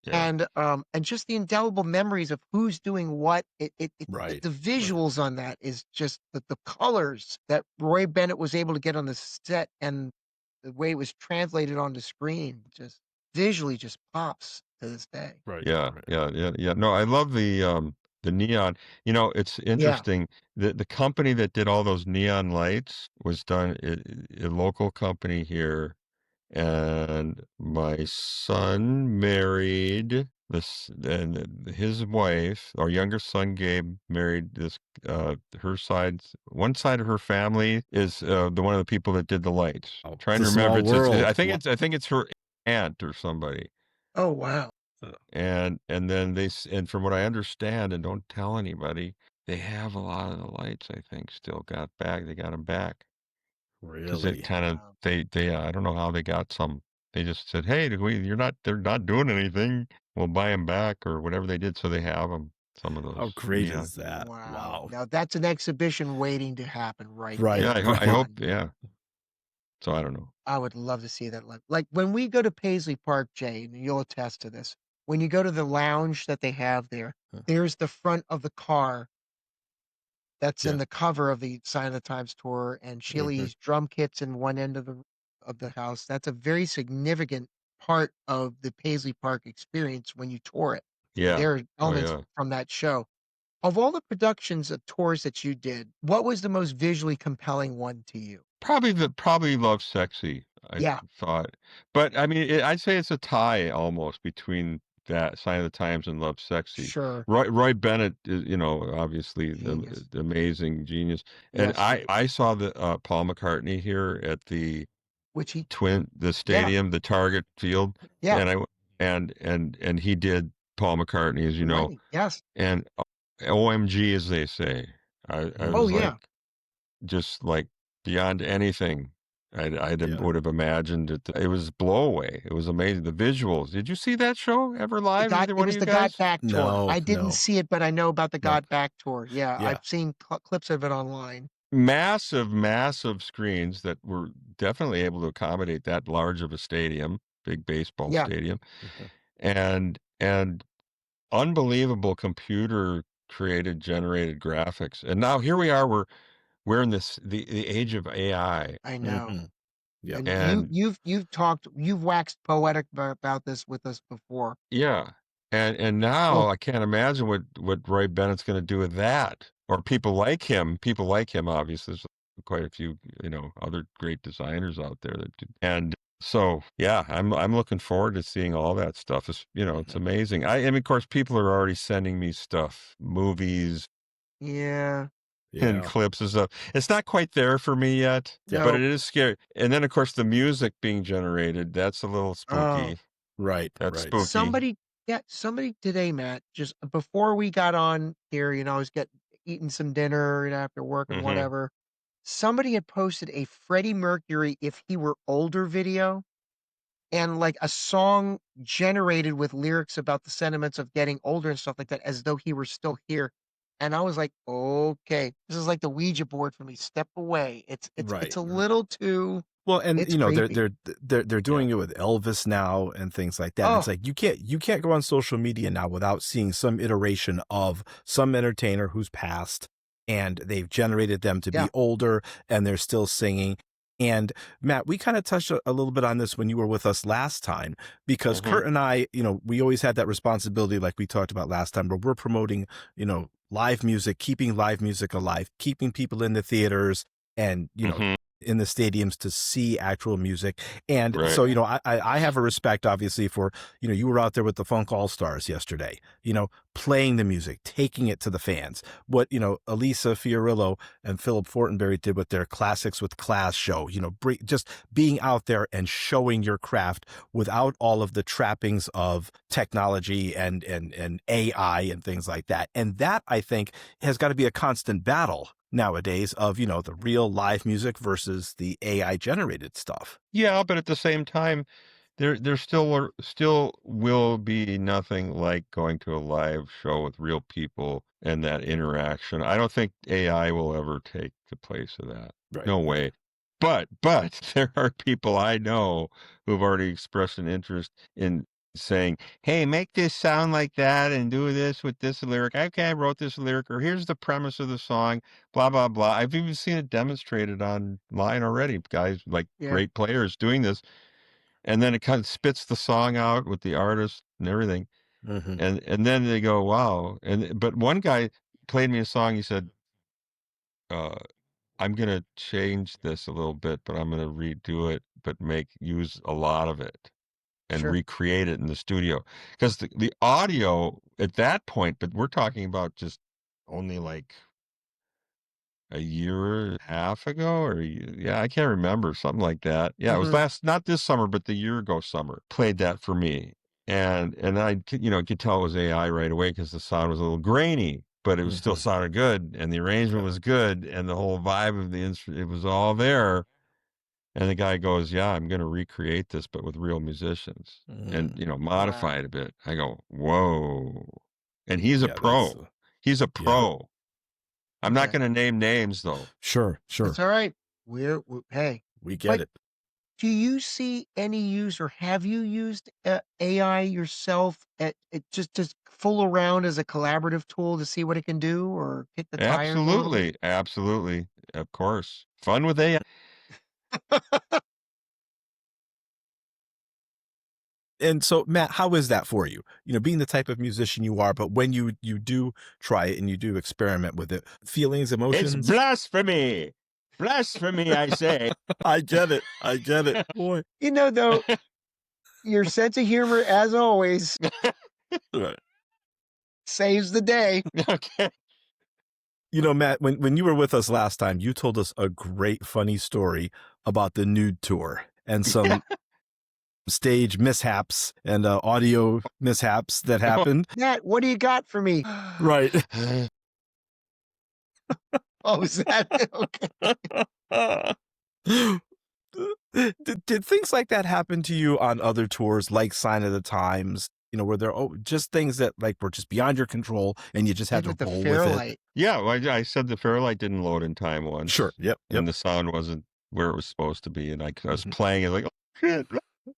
Yeah. And just the indelible memories of who's doing what. Right. The Right. visuals on that is just the colors that Roy Bennett was able to get on the set and the way it was translated onto screen just visually just pops to this day. Right. Yeah, Right. yeah, yeah, yeah. No, I love the neon. You know, it's Yeah. interesting. The company that did all those neon lights was done a local company here, and my son married this, and his wife, our younger son Gabe, married this. Her side, one side of her family is the one of the people that did the lights. Oh, it's Trying a to remember, small world. I think it's her aunt or somebody. Oh wow. And then and from what I understand, and don't tell anybody, they have a lot of the lights, I think, still got back. They got them back because it Really? kind of Wow. they I don't know how they got some. They just said, "Hey, they're not doing anything. We'll buy them back," or whatever they did. So they have them. Some of How those great neon. is that? Wow. Wow. Now that's an exhibition waiting to happen right Right. Yeah, there. I Come Right. hope. on. Yeah. So I don't know. I would love to see that live. Like when we go to Paisley Park, Jay, and you'll attest to this. When you go to the lounge that they have there, there's the front of the car that's in Yeah. the cover of the Sign of the Times tour, and Hmm. Shealy's drum kits in one end of the house. That's a very significant part of the Paisley Park experience when you tour it. Yeah. There are Oh elements yeah. from that show. Of all the productions of tours that you did, what was the most visually compelling one to you? Probably Love Sexy, I Yeah, thought. But, I mean, I'd say it's a tie almost between that Sign of the Times and Love Sexy. sure. Roy Bennett is, obviously Genius. the amazing genius, and Yes. I saw Paul McCartney here at Which he the yeah, stadium, the Target Field, yeah, and I w and he did Paul McCartney, as you know, right. Yes. and OMG, as they say. I Oh, was Hmm. yeah. like just like beyond anything Yeah. would have imagined it. It was blow away. It was amazing. The visuals. Did you see that show ever live? Either It one of was you the Got guys? Back tour. No. I didn't No. see it, but I know about the No. Got Back tour. Yeah, Yeah. I've seen clips of it online. Massive, massive screens that were definitely able to accommodate that large of a stadium, big baseball Yeah. stadium, and unbelievable computer created generated graphics. And now here we are. We're in the age of AI, I know. Hmm. Yep. And and you've waxed poetic about this with us before. yeah, and now Well, I can't imagine what Roy Bennett's gonna do with that, or people like him. People like him, obviously, there's quite a few, other great designers out there that do, and so, yeah, I'm looking forward to seeing all that stuff. It's Hmm. amazing. And of course, people are already sending me stuff, movies yeah. and Yeah. clips and stuff. It's not quite there for me yet, Yeah. but No. it is scary. And then, of course, the music being generated, that's a little Oh. spooky. Right. That's Right. spooky. Somebody yeah, somebody today, Matt, just before we got on here, I was eating some dinner and after work and Mhm. whatever. Somebody had posted a Freddie Mercury if he were older video and like a song generated with lyrics about the sentiments of getting older and stuff like that as though he were still here. And I was like, okay, this is like the Ouija board for me. Step away. It's Right. a little too Well, and it's creepy. they're Yeah. doing it with Elvis now and things like that. And it's Oh, like you can't go on social media now without seeing some iteration of some entertainer who's passed and they've generated them to yeah. be older and they're still singing. And Matt, we kind of touched a little bit on this when you were with us last time because Mhm. Kurt and I, we always had that responsibility, like we talked about last time, where we're promoting, live music, keeping live music alive, keeping people in the theaters and, Mhm. in the stadiums to see actual music. And Right. so, I have a respect obviously for, you were out there with the Funk All Stars yesterday, playing the music, taking it to the fans. What, Elisa Fiorillo and Philip Fortenberry did with their Classics with Class show, just being out there and showing your craft without all of the trappings of technology and AI and things like that. And that I think has got to be a constant battle nowadays of, the real live music versus the AI generated stuff. Yeah, but at the same time, there still will be nothing like going to a live show with real people and that interaction. I don't think AI will ever take the place of that. Right. No way. But there are people I know who've already expressed an interest in saying, "Hey, make this sound like that and do this with this lyric." Okay, I wrote this lyric, or here's the premise of the song, blah blah blah. I've even seen it demonstrated online already. Guys like Yeah, great players doing this, and then it kind of spits the song out with the artist and everything, Hmm. and then they go, "Wow!" And but one guy played me a song. He said, uh, "I'm gonna change this a little bit, but I'm gonna redo it, but make use a lot of it." And sure. recreate it in the studio because the audio at that point, but we're talking about just only like a year and a half ago yeah, I can't remember, something like that. Yeah, it was Hmm. last, not this summer, but the year ago summer, played that for me. And could tell it was AI right away because the sound was a little grainy, but it was still Hmm. sounded good and the arrangement Yeah. was good and the whole vibe of the instrument, it was all there. And the guy goes, "Yeah, I'm gonna recreate this, but with real musicians and, Mm. modify Wow. it a bit." I go, "Whoa." And he's a Yeah, that's pro. He's a yeah. pro. I'm not Okay, gonna name names though. Sure, that's sure. all right. Hey, We get but it. do you see any use, or have you used AI yourself at just to fool around as a collaborative tool to see what it can do, or kick the tires a little? Absolutely, absolutely, of course. Fun with AI. And so, Matt, how is that for you? Being the type of musician you are, but when you do try it and you do experiment with it, feelings, It's emotions. blasphemy. Blasphemy, I say. I get it. I get it. Boy. Though, your sense of humor, as always, Right. saves the day. Okay. Matt, when you were with us last time, you told us a great funny story about the nude tour and some stage mishaps and audio mishaps that happened. Matt, what do you got for me? Right. Oh, is that okay? Did things like that happen to you on other tours, like Sign of the Times? Were there just things that like were just beyond your control and you just had Like to with the roll with it? Fairlight. Yeah, well, I said the Fairlight didn't load in time Sure. once, Yep. Yep. and the sound wasn't where it was supposed to be, and I was Mhm. playing it like, "Oh, shit,"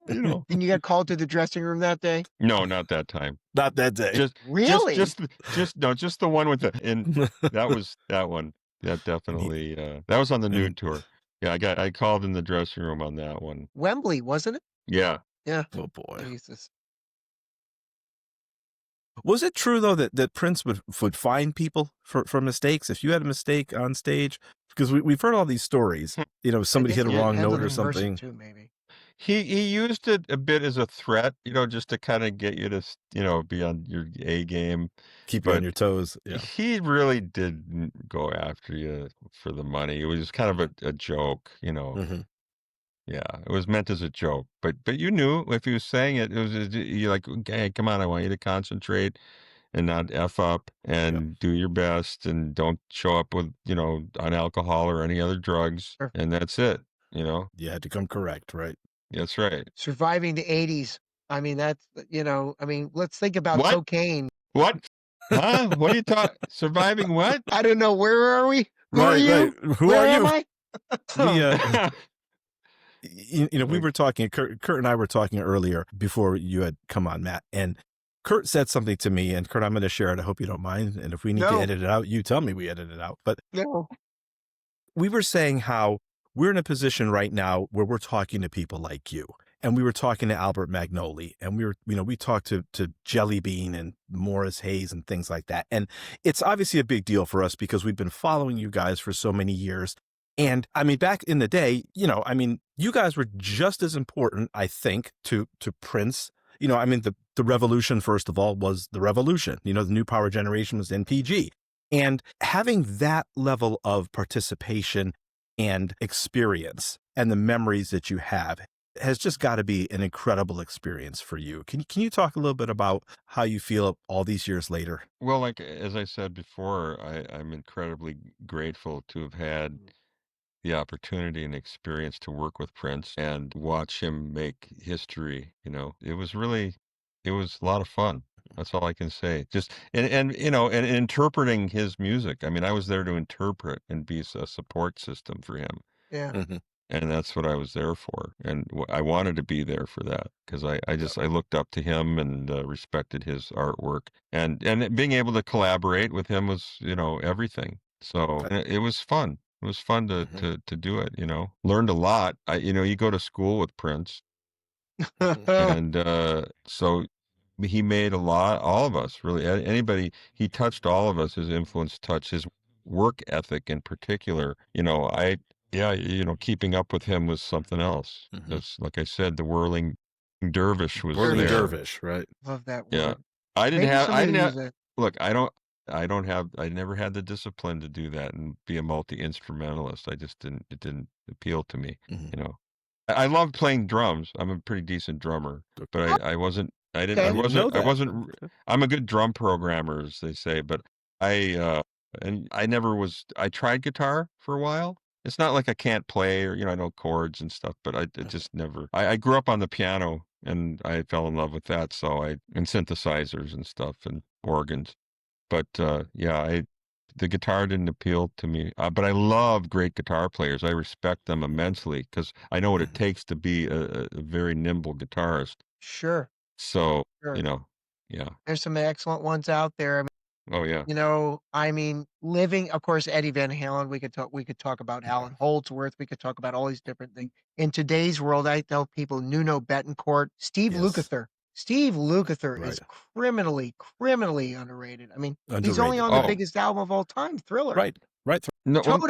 you know? And you got called to the dressing room that day? No, not that time. Not that day. Just Really? just the one with and that was that one. That And he definitely, that was on the nude and tour. Yeah, I called in the dressing room on that one. Wembley, wasn't it? Yeah. Yeah. oh boy. Jesus. Was it true though that Prince would find people for mistakes? If you had a mistake on stage, because we've heard all these stories, I somebody think hit a it Yeah. wrong depends on note the or person something. too, maybe. He used it a bit as a threat, just to kinda get you to be on your A game, Keep you on but your toes. Yeah. he really didn't go after you for the money. It was kind of a joke, you know? Hmm. Yeah, it was meant as a joke, but you knew if he was saying it, it was you're like, "Okay, come on, I want you to concentrate and not F up Yep. and do your best and don't show up with, on alcohol or any other drugs, Sure. and that's it, you know? You had to come correct, right? That's right. Surviving the 80s. I mean, let's think about What? cocaine. What? Huh? What are you talking? Surviving what? I don't know. Where are we? Who are Right, right. you? Who are Where am you? I? We we Like, were talking. Kurt and I were talking earlier before you had come on, Matt, and Kurt said something to me. And Kurt, I'm going to share it. I hope you don't mind. And if we need to No, edit it out, you tell me we edit it out. But no. we were saying how we're in a position right now where we're talking to people like you. And we were talking to Albert Magnoli, and we talked to Jelly Bean and Morris Hayes and things like that. And it's obviously a big deal for us because we've been following you guys for so many years. And I mean, back in the day, you guys were just as important, I think, to Prince. The revolution, first of all, was the revolution. The new power generation was NPG. And having that level of participation and experience and the memories that you have has just got to be an incredible experience for you. Can you talk a little bit about how you feel all these years later? well, like as I said before, I'm incredibly grateful to have had the opportunity and experience to work with Prince and watch him make history. It was a lot of fun. That's all I can say. Just and interpreting his music. I mean, I was there to interpret and be a support system for him. Yeah. Hmm. and that's what I was there for. And I wanted to be there for that because I looked up to him and respected his artwork, and being able to collaborate with him was, everything. So it was fun. It was fun to Mhm. to do it. Learned a lot. You go to school with Prince, Mhm. and so he made all of us really, anybody, he touched all of us. His influence touched his work ethic in particular. Yeah, keeping up with him was something else. Mhm. Because, like I said, the whirling dervish was Whirling there. dervish, right? Love that Yeah. word. I didn't Maybe have I somebody to didn't have use it. look, I never had the discipline to do that and be a multi-instrumentalist. I just didn't It didn't appeal to me, Mhm. you know. I love playing drums. I'm a pretty decent drummer, but Oh, I wasn't I didn't I I okay. didn't wasn't know I that. wasn't r I'm a good drum programmer, as they say, but I, and I never was I tried guitar for a while. It's not like I can't play or, I know chords and stuff, but I it just never I grew up on the piano and I fell in love with that, so I and synthesizers and stuff and organs. But, yeah, the guitar didn't appeal to me, but I love great guitar players. I respect them immensely because I know what it Mhm. takes to be a very nimble guitarist. Sure. So, Sure. yeah. There's some excellent ones out there. Oh, yeah. I mean, living, of course, Eddie Van Halen, we could talk about Yeah. Alan Holdsworth, we could talk about all these different things. In today's world, I tell people Nuno Bettencourt, Steve Yes. Lukather. Steve Lukather Right. is criminally, criminally underrated. I mean, he's only Underrated. on the Yeah. Oh, biggest album of all time, Thriller. Right. Right. no, well, but,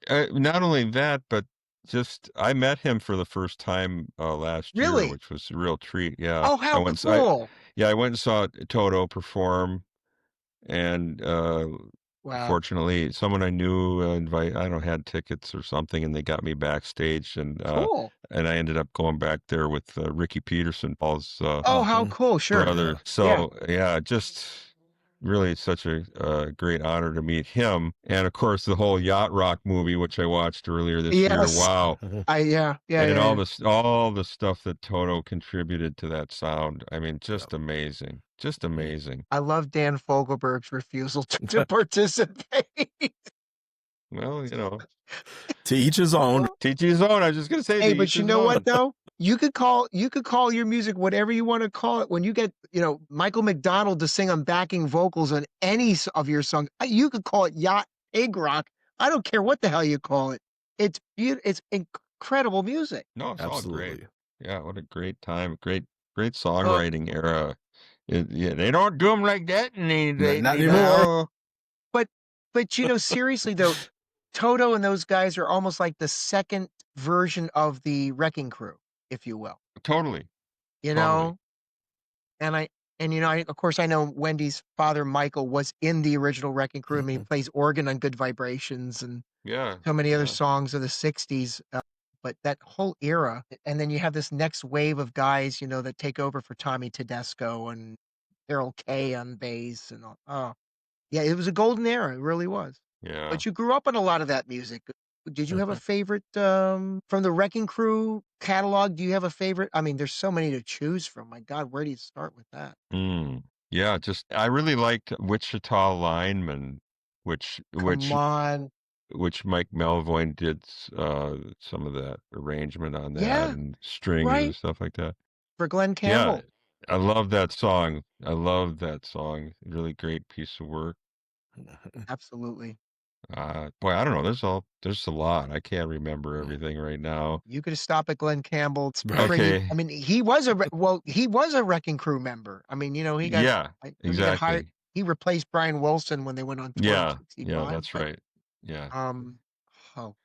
Toto. not only that, but just I met him for the first time, last year, Really? which was a real treat. Yeah. Oh, how cool. I went and saw Toto perform. And, Wow. fortunately, someone I knew, I don't know, had tickets or something, and they got me backstage, Cool. and I ended up going back there with, Ricky Peterson, Paul's, Oh, how Mhm. cool. Sure. brother. Yeah. Yeah. So, yeah, just really such a great honor to meet him. And, of course, the whole Yacht Rock movie, which I watched earlier this year. Yes. Wow. Mhm. Yeah. Yeah. And Yeah. Yeah. all the stuff that Toto contributed to that sound. I mean, Yeah. just amazing. Just Mhm. amazing. I love Dan Fogelberg's refusal to participate. Well, To each his own. teach his own. I was just gonna say to Hey, each but you his know what own. though? You could call your music whatever you want to call it. When you get, Michael McDonald to sing on backing vocals on any of your songs, you could call it yacht pig rock. I don't care what the hell you call it. It's beautiful. It's incredible music. No, it's all great. Absolutely. Yeah, what a great time. Great Uh, songwriting era. Yeah, they don't do them like that Not anymore. now. but seriously though, Toto and those guys are almost like the second version of the Wrecking Crew, if you will. Totally, You totally. know, And of course, I know Wendy's father, Michael, was in the original Wrecking Crew. I mean, he Mhm. plays organ on Good Vibrations and Yeah, so many other yeah. songs of the '60s. But that whole era, and then you have this next wave of guys, that take over for Tommy Tedesco and Carol Kay on bass and all. Oh, yeah, it was a golden era. It really was. Yeah. But you grew up on a lot of that music. Did you have a favorite from the Wrecking Crew catalog? Do you have a favorite? I mean, there's so many to choose from. My God, where do you start with that? Mm. Yeah, just I really liked Wichita Lineman, which Come which on. which Mike Melvoin did some of that arrangement on that Yeah, and strings and right. stuff like that. For Glenn Yeah, Campbell. I love that song. I love that song. Really great piece of work. Absolutely. Boy, I don't know. There's a lot. I can't remember everything right now. You could stop at Glenn Campbell. It's Right. pretty I Okay. mean, he was a Wrecking Crew member. I mean, he got Yeah, I think he got hired exactly. he replaced Brian Wilson when they went on tour in Yeah, '65, that's but, right. Yeah. um,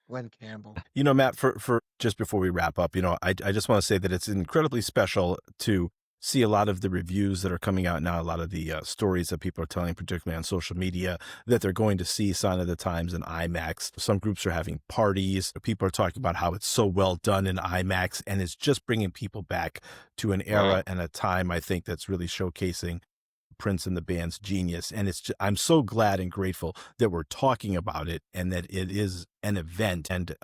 Glenn Campbell. Matt, for just before we wrap up, I just want to say that it's incredibly special to see a lot of the reviews that are coming out now, a lot of the stories that people are telling, particularly on social media, that they're going to see Sign of the Times in IMAX. Some groups are having parties. People are talking about how it's so well done in IMAX, and it's just bringing people back to an era Wow. and a time, I think, that's really showcasing Prince and the band's genius. And I'm so glad and grateful that we're talking about it and that it is an event. And,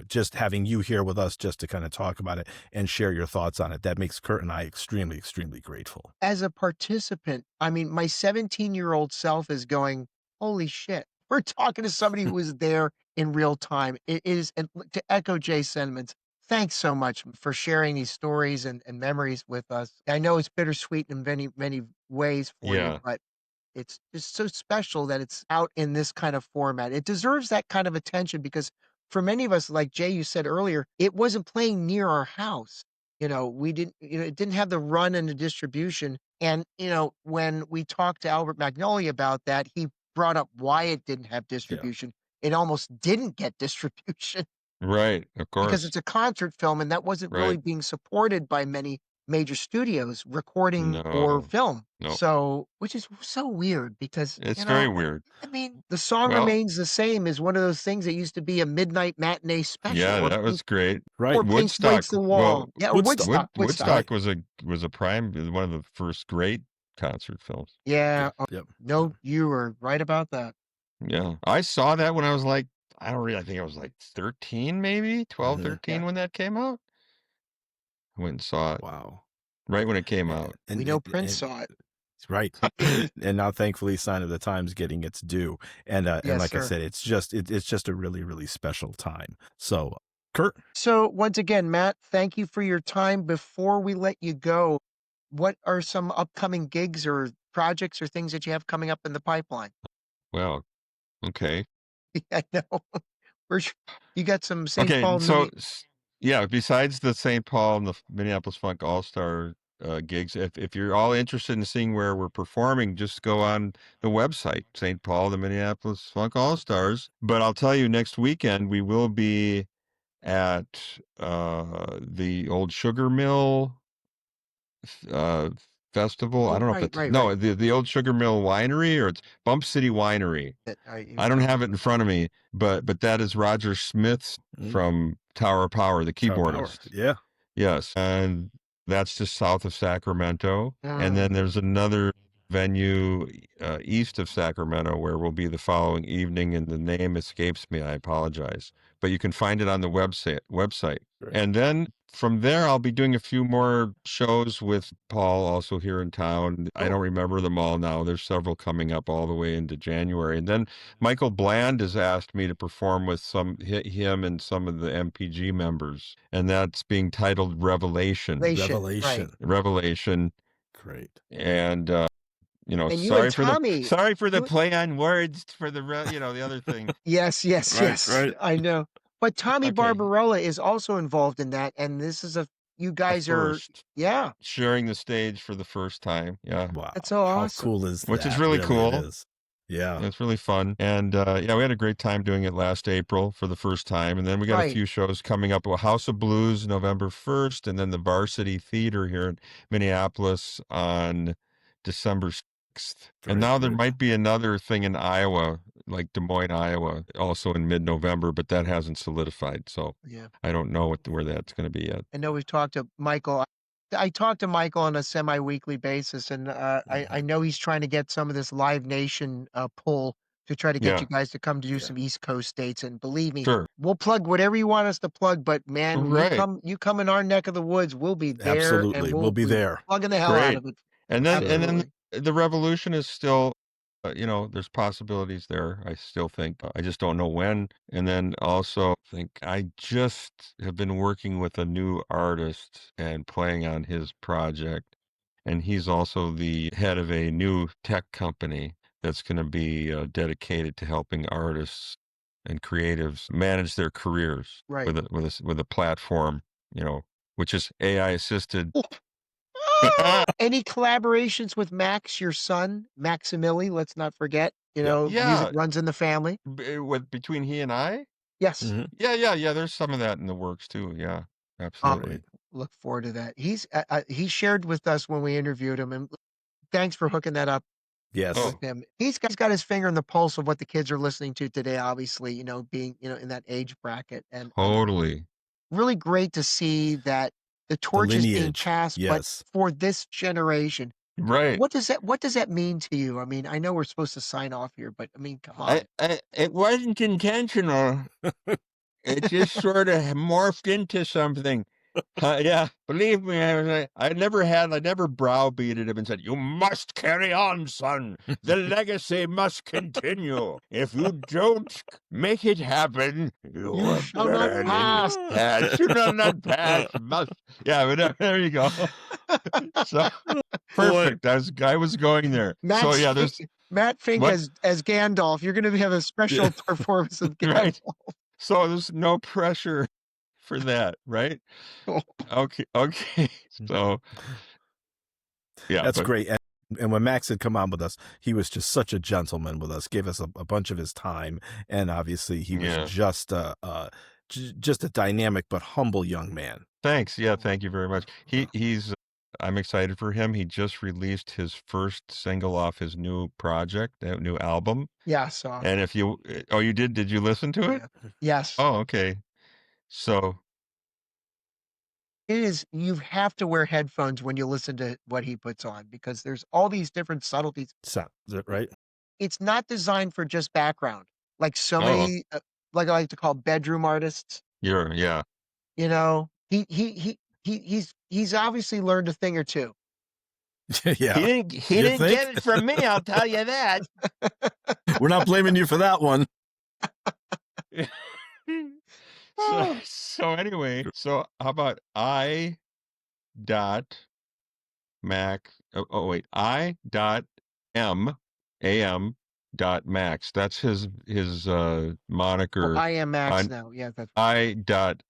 just having you here with us just to kind of talk about it and share your thoughts on it, that makes Kurt and I extremely, extremely grateful. As a participant, I mean, my 17-year-old self is going, "Holy shit. We're talking to somebody who was there in real time. It is, and to echo Jay's sentiments, thanks so much for sharing these stories and memories with us. I know it's bittersweet in many, many ways for you, Yeah. but it's just so special that it's out in this kind of format. It deserves that kind of attention because for many of us, like Jay, you said earlier, it wasn't playing near our house. We didn't, it didn't have the run and the distribution. And, when we talked to Albert Magnoli about that, he brought up why it didn't have Yeah. distribution. It almost didn't get distribution Right. Of because course. it's a concert film and that wasn't really Right. being supported by many major studios recording or No. film. No. So, which is so weird because, It's very weird. I mean, the song Well, remains the same is one of those things that used to be a midnight matinee special yeah, or that was great. Right. Pink Woodstock. Breaks the Well, Wall. Yeah, or Woodstock. Woodstock. Right. Woodstock was a prime one of the first great concert films. Yeah, Yep. Yep. Yep. no, you were right about that. Yeah. I saw that when I was like, I think I was like 13, maybe 12, Mhm. 13 Yeah, when that came out. I went and saw it Wow. right when it came And, out. we and, know and, Prince and saw it. right. And now thankfully Sign of the Times getting its due. And Yes, like I sir. said, it's just a really, really special time. So Kurt, So, once again, Matt, thank you for your time. Before we let you go, what are some upcoming gigs or projects or things that you have coming up in the pipeline? Well, okay. I know. Where's you got some St. Okay, Paul so Mini yeah, besides the St. Paul and the Minneapolis Funk All-Star gigs, if you're all interested in seeing where we're performing, just go on the website, St. Paul, the Minneapolis Funk All-Stars. But I'll tell you, next weekend we will be at the old Sugar Mill uh, Festival. I Oh, don't know if right, it's right, right. no, the old Sugar Mill Winery, or it's Bump City Winery. That you were I don't telling me have it in about that. front of me, but that is Roger Smith's mm, from Tower of Power, the Tower Power. keyboardist. Yeah. Yes, and that's just south of Sacramento. And Mm. then there's another venue east of Sacramento where we'll be the following evening, and the name escapes me. I apologize, but you can find it on the website. Great. And then from there, I'll be doing a few more shows with Paul, also here in town. I Cool. don't remember them all now. There's several coming up all the way into January, and then Michael Bland has asked me to perform with him and some of the MPG members, and that's being titled Revelation. Right. Revelation. Revelation, Great. and And you and sorry for the you play on words for the other thing. yes, yes, Right. yes, Right. I know. But Tommy Okay, Barbarella is also involved in that, and this is you a guys are first yeah, sharing the stage for the first time. Yeah, that's Wow. so How awesome. cool is which is that? really Really, it cool. is. Yeah. It's really fun. And yeah, we had a great time doing it last April for the first time. And then we got a Right. few shows coming up. Well, House of Blues November 1st, and then the Varsity Theater here in Minneapolis on December 6th. And Very now there good. might be another thing in Iowa, like Des Moines, Iowa, also in mid-November, but that hasn't solidified. So Yeah. I don't know where that's going to be yet. I know we've talked to Michael. I talk to Michael on a semi-weekly basis, and I Mhm. know he's trying to get some of this Live Nation pull to try to get you Yeah, guys to come to do Yeah. some East Coast states. And believe me, sure. we'll plug whatever you want us to plug. But man, Right. you come in our neck of the woods, we'll be there, and Absolutely. We'll we'll be be there. plugging the hell out Great. of it. And then Absolutely. the revolution is still, there's possibilities there. I still think. I just don't know when. And then also think I just have been working with a new artist and playing on his project, and he's also the head of a new tech company that's going to be dedicated to helping artists and creatives manage their careers Right. with a platform, which is AI assisted. Any collaborations with Max, your son, Maximili? Let's not forget. Yep. Music Yeah, runs in the family. between he and I. Yes. Mhm. Yeah. There's some of that in the works too. Yeah, Awesome. absolutely. Great. Look forward to that. He shared with us when we interviewed him, and thanks for hooking that up Yes. with Oh, him. He's got his finger in the pulse of what the kids are listening to today, obviously, being, in that age bracket. And totally. really great to see that the The torch is being lineage. passed, but Yes. for this generation. Right. What does that mean to you? I mean, I know we're supposed to sign off here, but I mean, come on. It wasn't intentional. It just sort of morphed into something. Yeah, believe me, I never browbeated him and said, "You must carry on, son. The legacy must continue. If you don't make it happen, you You will shall not burn in pass. ash. You will not pass. Must." Yeah, but there you go. So Boy. perfect. I was going there. So Matt's yeah, Fink, there's Matt Fink what as Gandalf. You're going to have a Yeah. special performance of Gandalf. right. So there's no pressure for that, right? Okay, okay. So yeah, That's but great. And when Max had come on with us, he was just such a gentleman with us, gave us a bunch of his time. And obviously he was yeah. just a dynamic but humble young man. Thanks. Yeah, thank you very much. He's I'm excited for him. He just released his first single off his new project, new album. Yeah, so And if you oh, you did you listen to it? yeah. Yes. Oh, okay. So, It is, you have to wear headphones when you listen to what he puts on because there's all these different subtleties. Is that right? It's not designed for just background, like so oh, many, like I like to call bedroom artists. yeah. You know, he's obviously learned a thing or two. Yeah. He You didn't think? get it from me, I'll tell you that. We're not blaming you for that one. So anyway, so how about I dot Mac wait, I dot am dot Max. That's his Oh, moniker I am Max on now. Yeah, that's I dot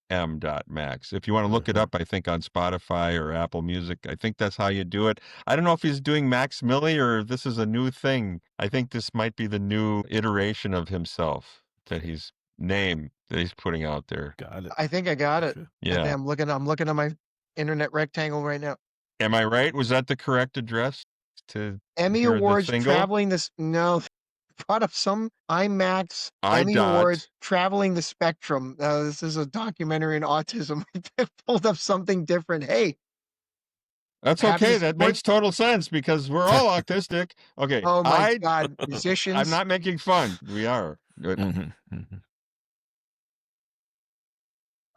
M dot Max. If you want to look it Mhm. up, I think on Spotify or Apple Music. I think that's how you do it. I don't know if he's doing Max Millie or if this is a new thing. I think this might be the new iteration of himself that he's putting out there. Got it. I think I got it. Okay. I think Yeah. I'm looking at my internet rectangle right now. Am I right? Was that the correct address to Emmy hear the Awards single? traveling this no brought up some IMAX I Emmy Awards dot. traveling the spectrum. This is a documentary on autism. They pulled up something different. Hey, That's happy to okay. That support. makes total sense because we're all autistic. Okay. Oh my God, I'm musicians. not making fun. We are. Mhm, mhm.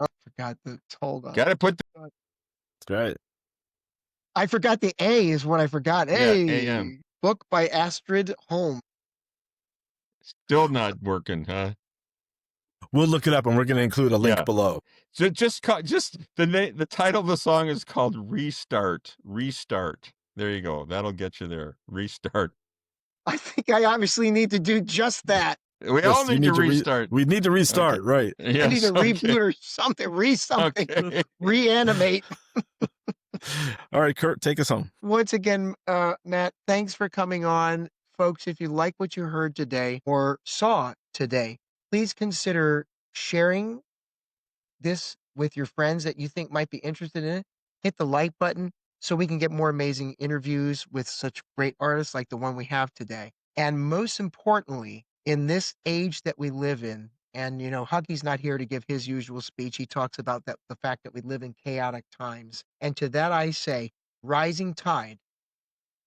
Oh, I forgot the hold on. Got to put That's right. I forgot the A is what I forgot. yeah, AM. Hey, book by Astrid Holm. Still not working, huh? We'll look it up and we're going to include a link Yeah. below. So just the title of the song is called Restart. Restart. There you go. That'll get you there. Restart. I think I obviously need to do just that. We all Yes, you need to need to restart. we need to Okay. restart, right? I need Yes. to Okay. reboot or something, something, Okay. reanimate. All right, Kurt, take us home. Once again, Matt, thanks for coming on. Folks, if you like what you heard today or saw today, please consider sharing this with your friends that you think might be interested in it. Hit the like button so we can get more amazing interviews with such great artists like the one we have today. And most importantly, in this age that we live in, and Huggy's not here to give his usual speech. He talks about the fact that we live in chaotic times. And to that I say, rising tide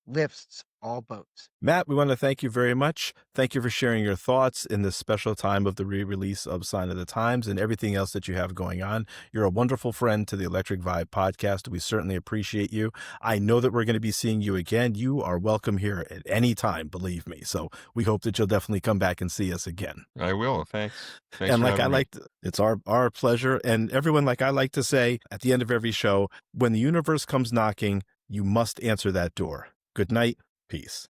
lifts all boats. Matt, we want to thank you very much. Thank you for sharing your thoughts in this special time of the re-release of Sign of the Times and everything else that you have going on. You're a wonderful friend to the Electric Vibe podcast. We certainly appreciate you. I know that we're going to be seeing you again. You are welcome here at any time, believe me. So we hope that you'll definitely come back and see us again. I will. Thanks. Thanks And for like I having me. like to, it's our pleasure. And everyone, like I like to say at the end of every show, when the universe comes knocking, you must answer that door. Good night. Peace.